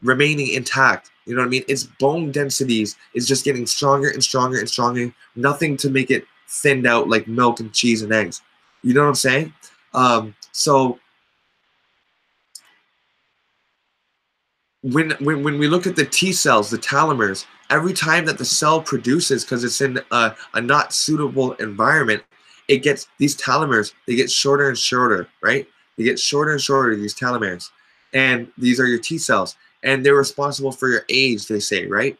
remaining intact. You know what I mean? Its bone densities is just getting stronger and stronger and stronger. Nothing to make it thinned out like milk and cheese and eggs. You know what I'm saying? So when we look at the T cells, the telomeres, every time that the cell produces, because it's in a not suitable environment, it gets these telomeres, they get shorter and shorter, right? They get shorter and shorter, these telomeres. And these are your T cells. And they're responsible for your age, they say, right?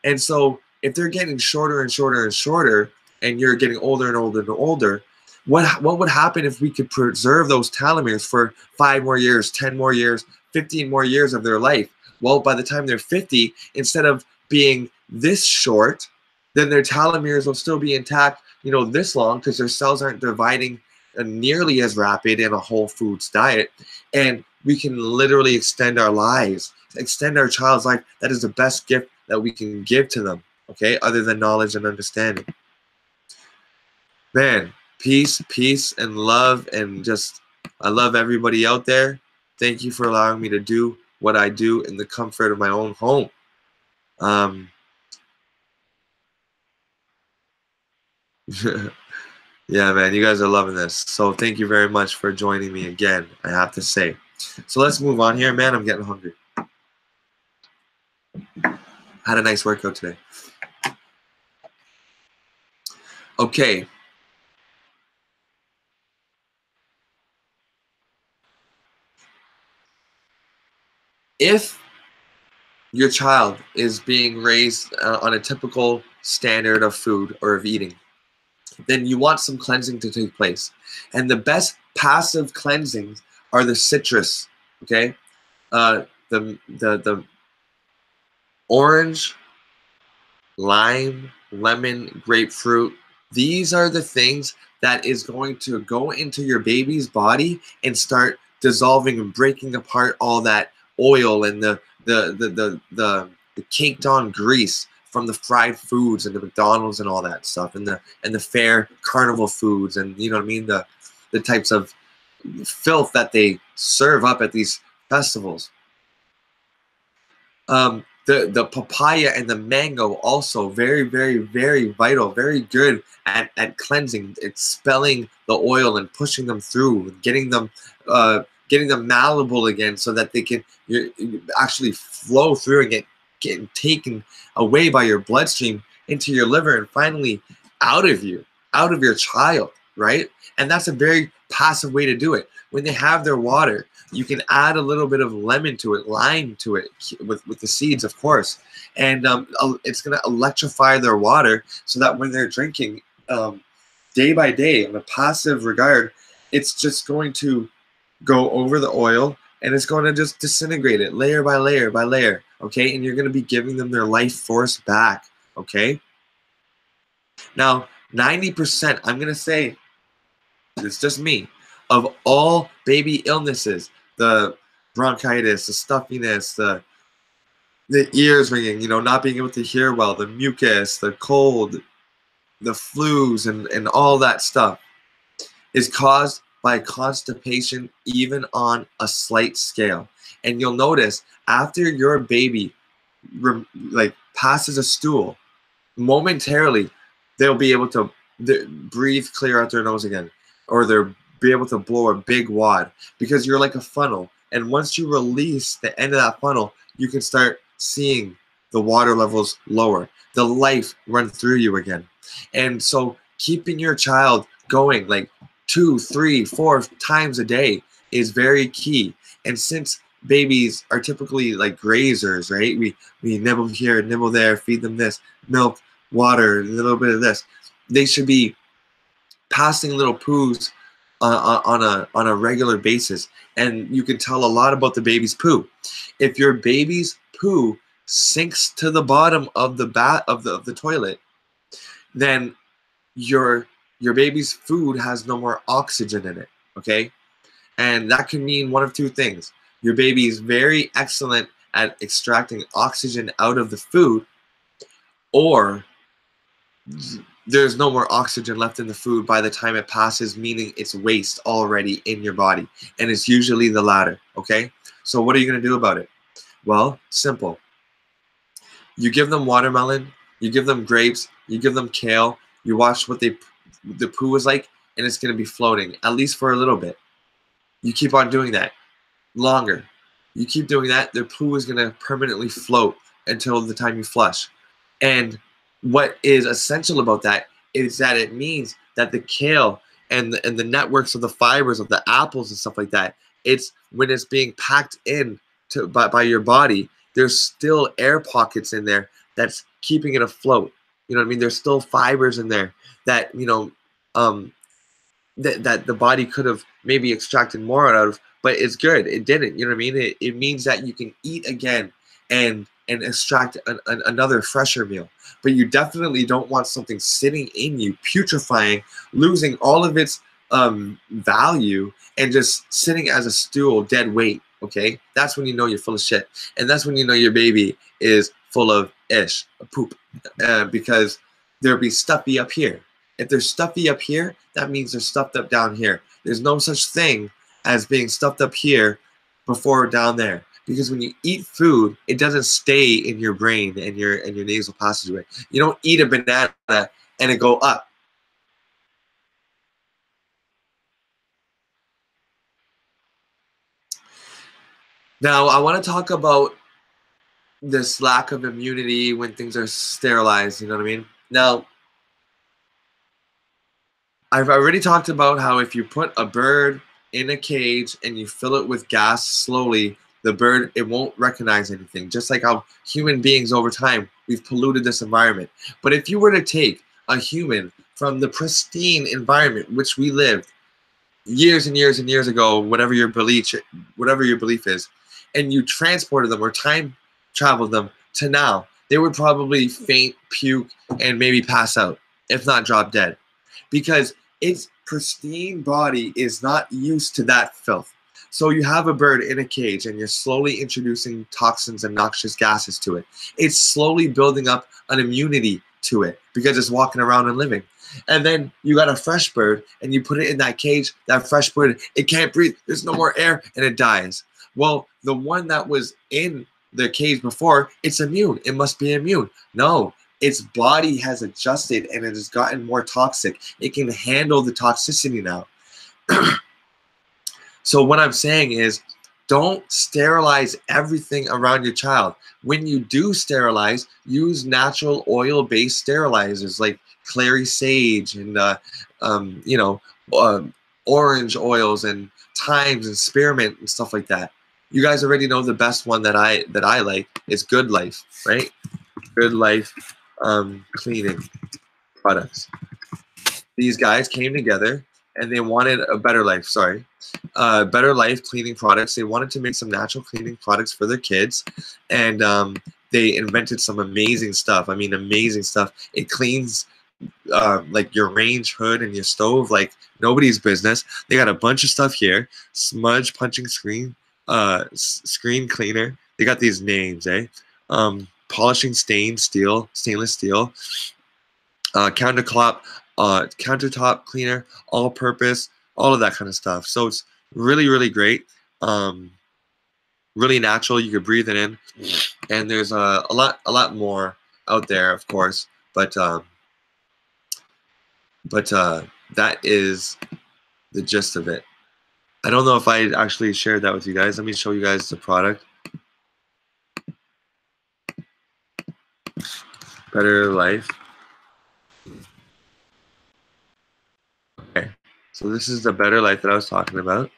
And so if they're getting shorter and shorter and shorter, and you're getting older and older and older, what would happen if we could preserve those telomeres for 5 more years, 10 more years, 15 more years of their life? Well, by the time they're 50, instead of being this short, then their telomeres will still be intact, you know, this long, because their cells aren't dividing nearly as rapid in a whole foods diet. And we can literally extend our lives, extend our child's life. That is the best gift that we can give to them, okay, other than knowledge and understanding. Man, peace, and love, and just, I love everybody out there. Thank you for allowing me to do what I do in the comfort of my own home. Yeah, man, you guys are loving this. So thank you very much for joining me again, I have to say. So let's move on here, man. I'm getting hungry. Had a nice workout today. Okay. If your child is being raised on a typical standard of food or of eating, then you want some cleansing to take place. And the best passive cleansings are the citrus, okay? The orange, lime, lemon, grapefruit. These are the things that is going to go into your baby's body and start dissolving and breaking apart all that oil and the caked on grease from the fried foods and the McDonald's and all that stuff, and the fair carnival foods, and you know what I mean, the types of filth that they serve up at these festivals. The papaya and the mango also very, very, very vital, very good at cleansing, expelling the oil and pushing them through, getting them malleable again, so that they can actually flow through and get taken away by your bloodstream into your liver and finally out of your child. right? And that's a very passive way to do it. When they have their water, you can add a little bit of lemon to it, lime to it, with the seeds, of course. And it's going to electrify their water so that when they're drinking day by day in a passive regard, it's just going to go over the oil and it's going to just disintegrate it layer by layer by layer, okay? And you're going to be giving them their life force back, okay? Now, 90%, I'm going to say, it's just me, of all baby illnesses, the bronchitis, the stuffiness, the ears ringing, you know, not being able to hear well, the mucus, the cold, the flus, and all that stuff is caused by constipation, even on a slight scale. And you'll notice after your baby passes a stool, momentarily they'll be able to breathe clear out their nose again, or they'll be able to blow a big wad, because you're like a funnel. And once you release the end of that funnel, you can start seeing the water levels lower, the life run through you again. And so keeping your child going like 2, 3, 4 times a day is very key. And since babies are typically like grazers, right? We nibble here, nibble there, feed them this, milk, water, a little bit of this. They should be passing little poos on a regular basis, and you can tell a lot about the baby's poo. If your baby's poo sinks to the bottom of the toilet, then your baby's food has no more oxygen in it, okay? And that can mean one of two things. Your baby is very excellent at extracting oxygen out of the food, or there's no more oxygen left in the food by the time it passes, meaning it's waste already in your body. And it's usually the latter, okay? So what are you going to do about it? Well, simple. You give them watermelon, you give them grapes, you give them kale, you watch what the poo is like, and it's going to be floating, at least for a little bit. You keep on doing that longer. You keep doing that, their poo is going to permanently float until the time you flush. And what is essential about that is that it means that the kale and the networks of the fibers of the apples and stuff like that, it's when it's being packed in by your body, there's still air pockets in there that's keeping it afloat. You know what I mean? There's still fibers in there that, you know, that the body could have maybe extracted more out of, but it's good. It didn't. You know what I mean? It means that you can eat again and extract another fresher meal. But you definitely don't want something sitting in you, putrefying, losing all of its value, and just sitting as a stool, dead weight, okay? That's when you know you're full of shit. And that's when you know your baby is full of poop, because there'll be stuffy up here. If there's stuffy up here, that means they're stuffed up down here. There's no such thing as being stuffed up here before down there. Because when you eat food, it doesn't stay in your brain and your nasal passageway. You don't eat a banana and it go up. Now, I want to talk about this lack of immunity when things are sterilized, you know what I mean? Now, I've already talked about how if you put a bird in a cage and you fill it with gas slowly, the bird, it won't recognize anything. Just like how human beings over time, we've polluted this environment. But if you were to take a human from the pristine environment which we lived years and years and years ago, whatever your belief is, and you transported them or time traveled them to now, they would probably faint, puke, and maybe pass out, if not drop dead. Because its pristine body is not used to that filth. So you have a bird in a cage and you're slowly introducing toxins and noxious gases to it. It's slowly building up an immunity to it because it's walking around and living. And then you got a fresh bird and you put it in that cage, that fresh bird, it can't breathe, there's no more air, and it dies. Well, the one that was in the cage before, it's immune. It must be immune. No, its body has adjusted and it has gotten more toxic. It can handle the toxicity now. So what I'm saying is, don't sterilize everything around your child. When you do sterilize, use natural oil-based sterilizers like clary sage and you know, orange oils and thymes and spearmint and stuff like that. You guys already know the best one that I like is Good Life, right? Good Life cleaning products. These guys came together and they wanted a better life. Sorry, better life cleaning products. They wanted to make some natural cleaning products for their kids, and they invented some amazing stuff. I mean, amazing stuff. It cleans like your range hood and your stove like nobody's business. They got a bunch of stuff here. Smudge punching screen, screen cleaner. They got these names, eh? Polishing stainless steel, countertop cleaner, all purpose, all of that kind of stuff. So it's really, really great. Really natural. You could breathe it in, and there's a lot more out there, of course, but that is the gist of it. I don't know if I actually shared that with you guys. Let me show you guys the product. Better Life. Okay, so this is the Better Life that I was talking about.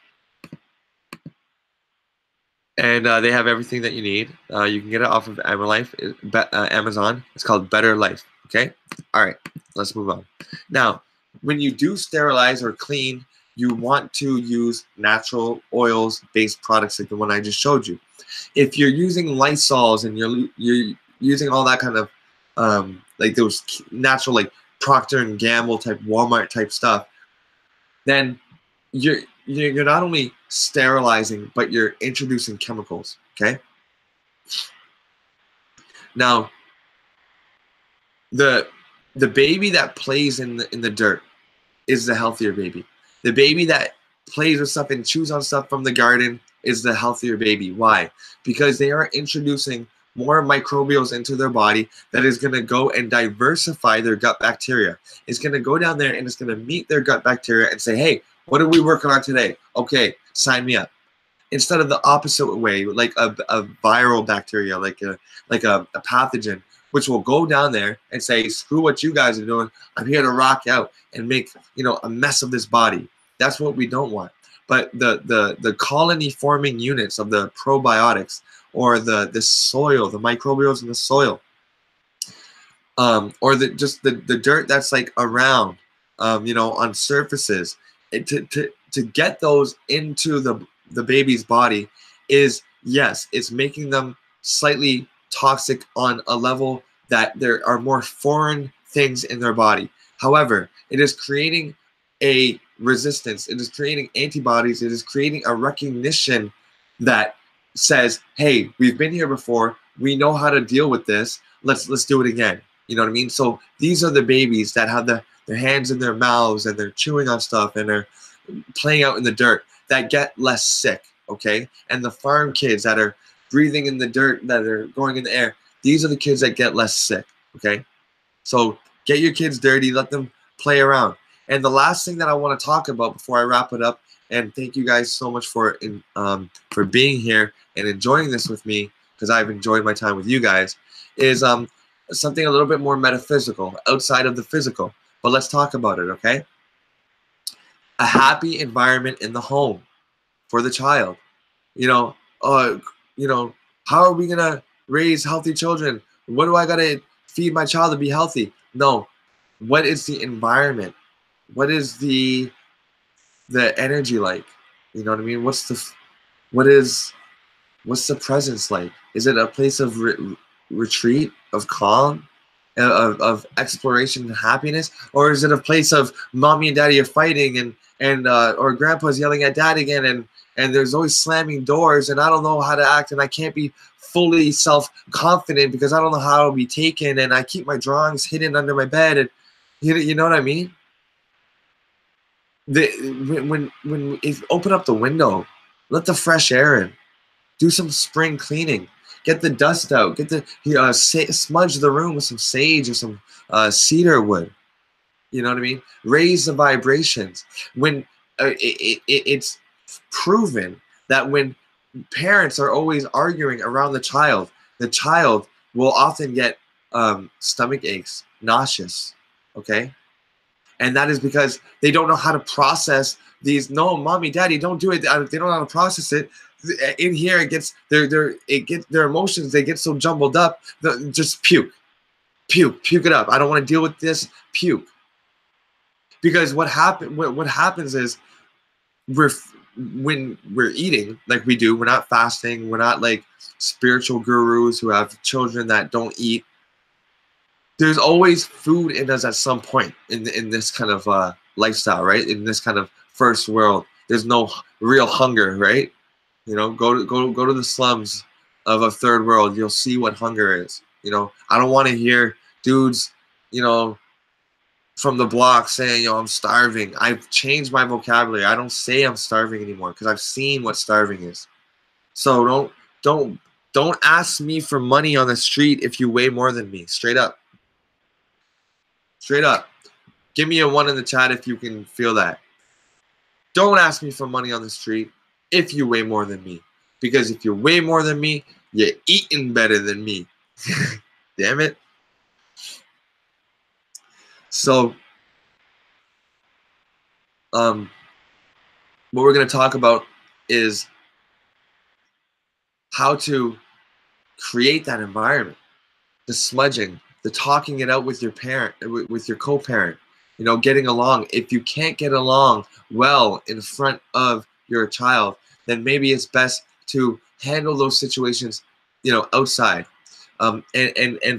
And they have everything that you need. You can get it off of Amazon. It's called Better Life. Okay? All right, let's move on. Now, when you do sterilize or clean, you want to use natural oils-based products like the one I just showed you. If you're using Lysols and you're using all that kind of like those natural, like Procter and Gamble type, Walmart type stuff, then you're not only sterilizing, but you're introducing chemicals. Okay. Now, the baby that plays in the dirt is the healthier baby. The baby that plays with stuff and chews on stuff from the garden is the healthier baby. Why? Because they are introducing more microbials into their body that is going to go and diversify their gut bacteria. It's going to go down there and it's going to meet their gut bacteria and say, hey, what are we working on today? Okay, sign me up. Instead of the opposite way, like a viral bacteria, like a pathogen, which will go down there and say, screw what you guys are doing. I'm here to rock out and make, you know, a mess of this body. That's what we don't want. But the colony forming units of the probiotics, or the soil, the microbials in the soil, or the dirt that's like around, you know, on surfaces, to get those into the baby's body is, yes, it's making them slightly toxic on a level that there are more foreign things in their body. However, it is creating a resistance. It is creating antibodies. It is creating a recognition that says, hey, we've been here before. We know how to deal with this. Let's do it again. You know what I mean? So these are the babies that have their hands in their mouths and they're chewing on stuff and they're playing out in the dirt that get less sick, okay? And the farm kids that are breathing in the dirt, that are going in the air, these are the kids that get less sick, okay? So get your kids dirty, let them play around. And the last thing that I want to talk about before I wrap it up, and thank you guys so much for being here and enjoying this with me, because I've enjoyed my time with you guys, is something a little bit more metaphysical, outside of the physical. But let's talk about it, okay? A happy environment in the home for the child. You know, how are we gonna raise healthy children? What do I gotta feed my child to be healthy? No, what is the environment? What is the energy like? You know what I mean? What's the presence like? Is it a place of retreat, of calm, of exploration and happiness, or is it a place of mommy and daddy are fighting and or grandpa's yelling at dad again, and there's always slamming doors and I don't know how to act and I can't be fully self-confident because I don't know how I'll be taken and I keep my drawings hidden under my bed, and you know what I mean? When open up the window, let the fresh air in, do some spring cleaning, get the dust out, get the smudge the room with some sage or some cedar wood. You know what I mean? Raise the vibrations. When it's proven that when parents are always arguing around the child will often get stomach aches, nauseous. okay? And that is because they don't know how to process these. No, mommy, daddy, don't do it. They don't know how to process it. In here, it gets their emotions. They get so jumbled up. Just puke it up. I don't want to deal with this. Puke. Because what happens is when we're eating like we do, we're not fasting. We're not like spiritual gurus who have children that don't eat. There's always food in us at some point in this kind of lifestyle, right? In this kind of first world, there's no real hunger, right? You know, go to the slums of a third world. You'll see what hunger is. You know, I don't want to hear dudes, you know, from the block saying, "Yo, I'm starving." I've changed my vocabulary. I don't say I'm starving anymore because I've seen what starving is. So don't ask me for money on the street if you weigh more than me. Straight up. Straight up. Give me a 1 in the chat if you can feel that. Don't ask me for money on the street if you weigh more than me. Because if you weigh more than me, you're eating better than me. Damn it. So, what we're going to talk about is how to create that environment. The smudging, the talking it out with your parent, with your co-parent, you know, getting along. If you can't get along well in front of your child, then maybe it's best to handle those situations, you know, outside. And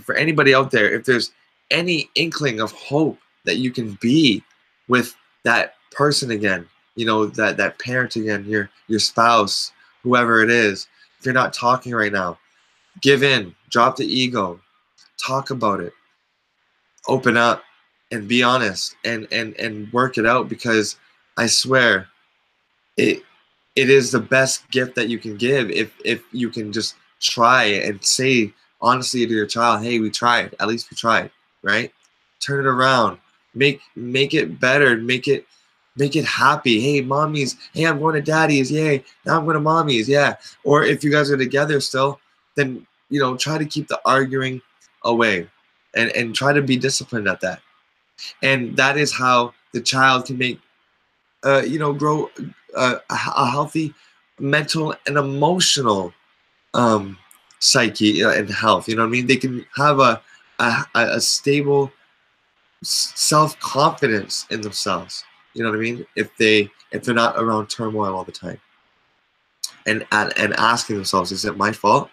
for anybody out there, if there's any inkling of hope that you can be with that person again, you know, that parent again, your spouse, whoever it is, if you're not talking right now, give in, drop the ego, talk about it, open up, and be honest, and work it out, because I swear it is the best gift that you can give if you can just try and say honestly to your child, hey, we tried, at least we tried, right? Turn it around, make it better, make it happy. Hey, mommy's, hey, I'm going to daddy's, yay, now I'm going to mommy's, yeah. Or if you guys are together still, then, you know, try to keep the arguing away, and try to be disciplined at that. And that is how the child can make you know, grow a healthy mental and emotional psyche and health. You know what I mean? They can have a stable self-confidence in themselves. You know what I mean? If they're not around turmoil all the time, and asking themselves, is it my fault?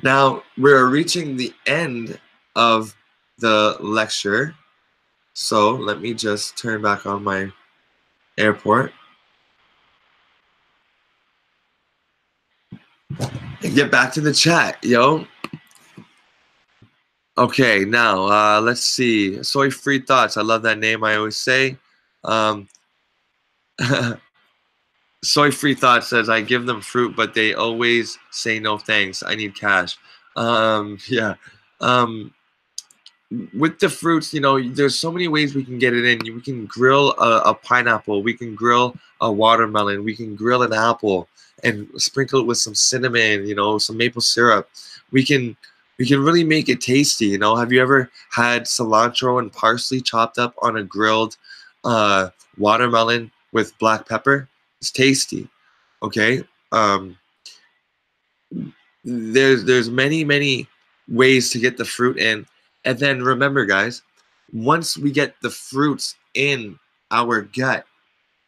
Now we're reaching the end of the lecture, so let me just turn back on my airport and get back to the chat, yo. Okay, now let's see. Soy Free Thoughts. I love that name. I always say. Soy Free Thoughts says, I give them fruit, but they always say no thanks. I need cash. Yeah. With the fruits, you know, there's so many ways we can get it in. We can grill a pineapple. We can grill a watermelon. We can grill an apple and sprinkle it with some cinnamon, you know, some maple syrup. We can really make it tasty. You know, have you ever had cilantro and parsley chopped up on a grilled watermelon with black pepper? It's tasty. Okay. There's many ways to get the fruit in. And then remember, guys, once we get the fruits in our gut,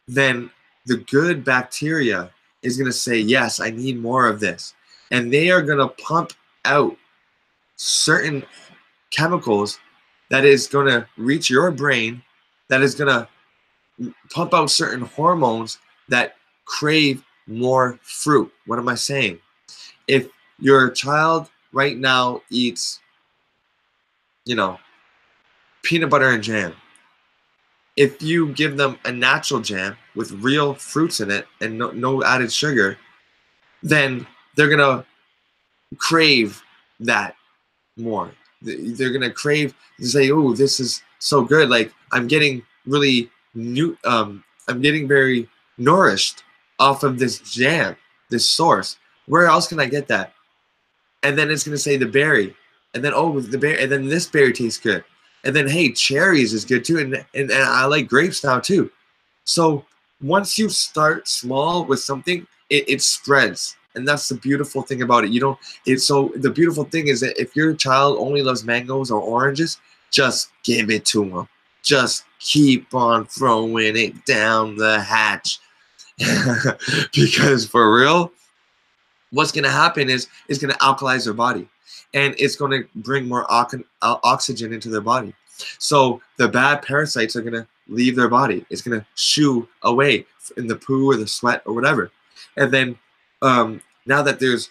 then the good bacteria is going to say, yes, I need more of this. And they are going to pump out certain chemicals that is going to reach your brain, that is going to pump out certain hormones that crave more fruit. What am I saying? If your child right now eats, you know, peanut butter and jam, if you give them a natural jam with real fruits in it and no added sugar, then they're going to crave that more. They're going to crave to say, oh, this is so good. Like, I'm getting really I'm getting very nourished off of this jam, this source. Where else can I get that? And then it's going to say the berry. and then oh the berry, and then this berry tastes good, and then hey, cherries is good too, and I like grapes now too. So once you start small with something, it spreads, and that's the beautiful thing about it. You don't. It's so the beautiful thing is that if your child only loves mangoes or oranges, just give it to them. Just keep on throwing it down the hatch, because for real, what's going to happen is it's going to alkalize their body, and it's going to bring more oxygen into their body. So the bad parasites are going to leave their body. It's going to shoo away in the poo or the sweat or whatever. And then now that there's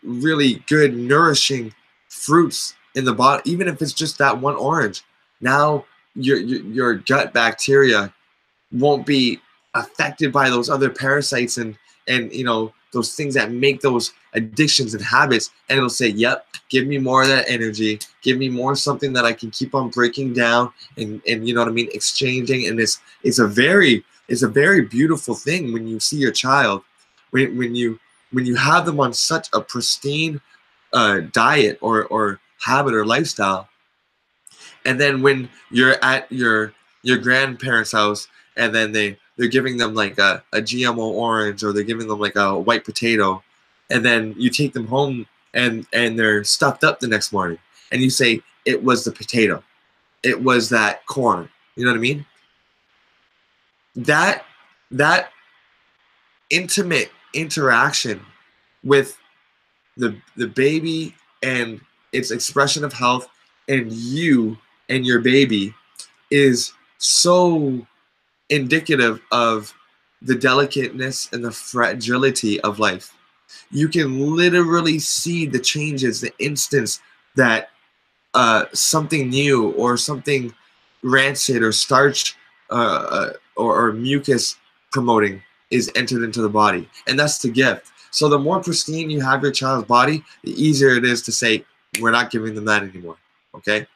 really good nourishing fruits in the body, even if it's just that one orange, now your gut bacteria won't be affected by those other parasites and you know those things that make those addictions and habits, and it'll say, yep, give me more of that energy, give me more something that I can keep on breaking down and you know what I mean, exchanging. And it's a very beautiful thing when you see your child, when you have them on such a pristine diet or habit or lifestyle, and then when you're at your grandparents' house and then they're giving them like a GMO orange, or they're giving them like a white potato, and then you take them home and they're stuffed up the next morning, and you say it was the potato, it was that corn, you know what I mean? That intimate interaction with the baby and its expression of health and you and your baby is so indicative of the delicateness and the fragility of life. You can literally see the changes the instance that something new or something rancid or starch or mucus promoting is entered into the body, and that's the gift. So the more pristine you have your child's body, the easier it is to say, we're not giving them that anymore, okay?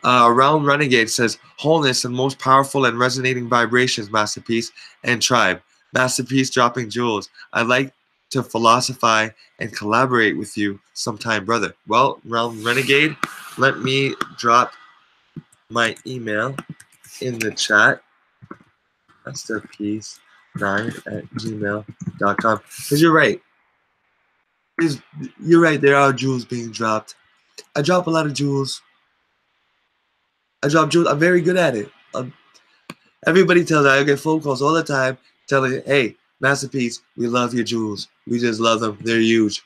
Realm Renegade says, wholeness and most powerful and resonating vibrations, Masterpiece and Tribe. Masterpiece dropping jewels. I'd like to philosophize and collaborate with you sometime, brother. Well, Realm Renegade, let me drop my email in the chat. masterpiece9@gmail.com. Because you're right. You're right, there are jewels being dropped. I drop a lot of jewels. I'm very good at it. Everybody tells me, I get phone calls all the time telling, hey, Masterpiece, we love your jewels. We just love them. They're huge.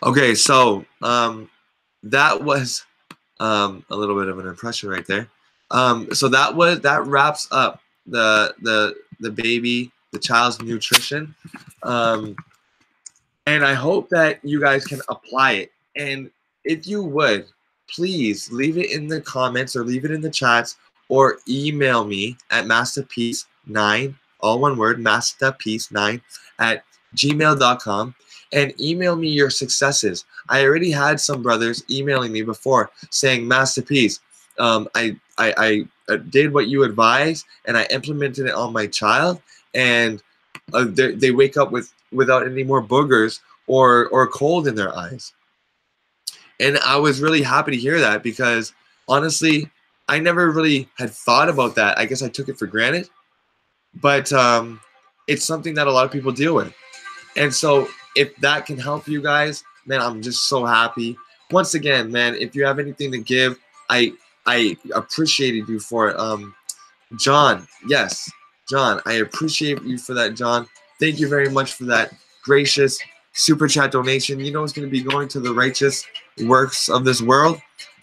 Okay, so that was a little bit of an impression right there. So that wraps up the baby, the child's nutrition. And I hope that you guys can apply it. And if you would, please leave it in the comments or leave it in the chats or email me at masterpiece9, all one word, masterpiece9@gmail.com, and email me your successes. I already had some brothers emailing me before saying, Masterpiece, I did what you advised and I implemented it on my child, and they wake up without any more boogers or cold in their eyes. And I was really happy to hear that, because honestly, I never really had thought about that. I guess I took it for granted, but it's something that a lot of people deal with. And so if that can help you guys, man, I'm just so happy. Once again, man, if you have anything to give, I appreciated you for it. John, yes, John, I appreciate you for that, John. Thank you very much for that gracious super chat donation. You know it's going to be going to the righteous works of this world,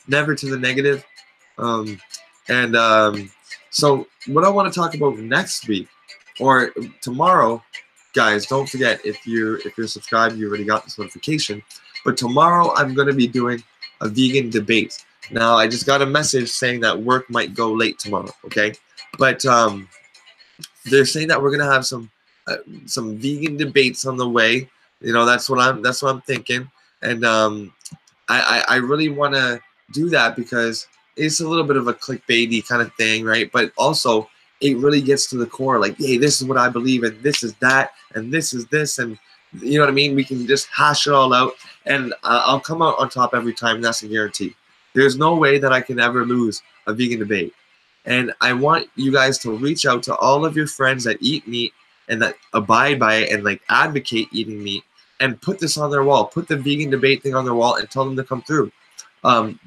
never to the negative. So what I want to talk about next week or tomorrow, guys, don't forget, if you're subscribed, you already got this notification. But tomorrow I'm going to be doing a vegan debate. Now I just got a message saying that work might go late tomorrow. Okay, but they're saying that we're going to have some vegan debates on the way. You know, that's what I'm thinking, and I really want to do that because it's a little bit of a clickbaity kind of thing, right? But also it really gets to the core, like, hey, this is what I believe, and this is that, and this is this, and You know what I mean? We can just hash it all out, and I'll come out on top every time. That's a guarantee. There's no way that I can ever lose a vegan debate. And I want you guys to reach out to all of your friends that eat meat and that abide by it and like advocate eating meat, and put this on their wall. Put the vegan debate thing on their wall and tell them to come through.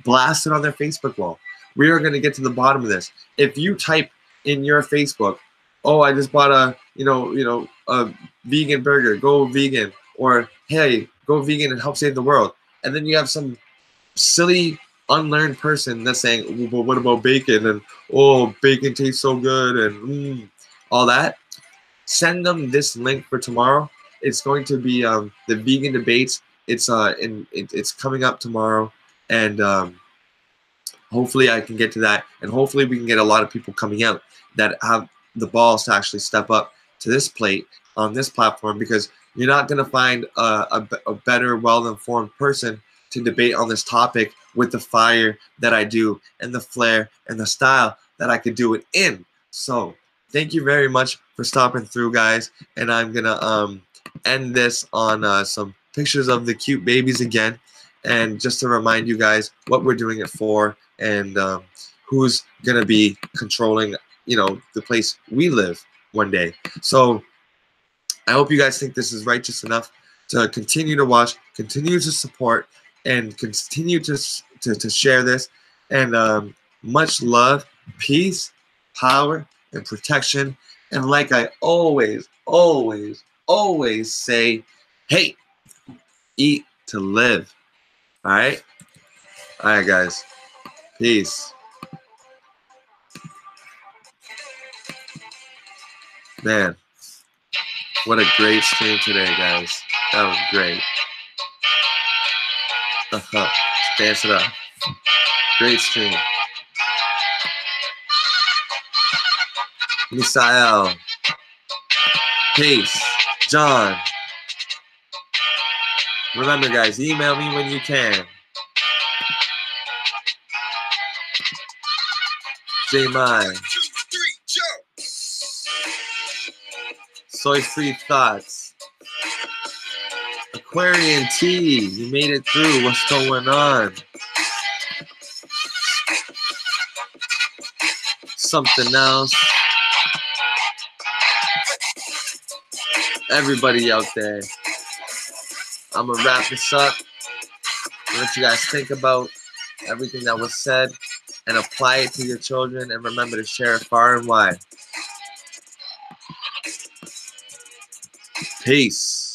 Blast it on their Facebook wall. We are going to get to the bottom of this. If you type in your Facebook, "Oh, I just bought a a vegan burger. Go vegan," or "Hey, go vegan and help save the world," and then you have some silly unlearned person that's saying, "Well, what about bacon?" and "Oh, bacon tastes so good," and all that. Send them this link for tomorrow. It's going to be the vegan debates. It's coming up tomorrow, and hopefully I can get to that, and hopefully we can get a lot of people coming out that have the balls to actually step up to this plate on this platform, because you're not going to find a better, well-informed person to debate on this topic with the fire that I do and the flair and the style that I could do it in. So thank you very much for stopping through, guys, and I'm going to end this on some pictures of the cute babies again, and just to remind you guys what we're doing it for, and who's going to be controlling, the place we live one day. So I hope you guys think this is righteous enough to continue to watch, continue to support, and continue to share this. And much love, peace, power, and protection. And like I always, always, always say, hey, eat to live. All right? All right, guys. Peace. Man, what a great stream today, guys. That was great. Dance it up. Great stream. Misael. Peace. John. Remember, guys, email me when you can. J-Mai. Soy-free thoughts. Aquarian T, you made it through. What's going on? Something else. Everybody out there. I'm going to wrap this up. Let you guys think about everything that was said and apply it to your children, and remember to share it far and wide. Peace.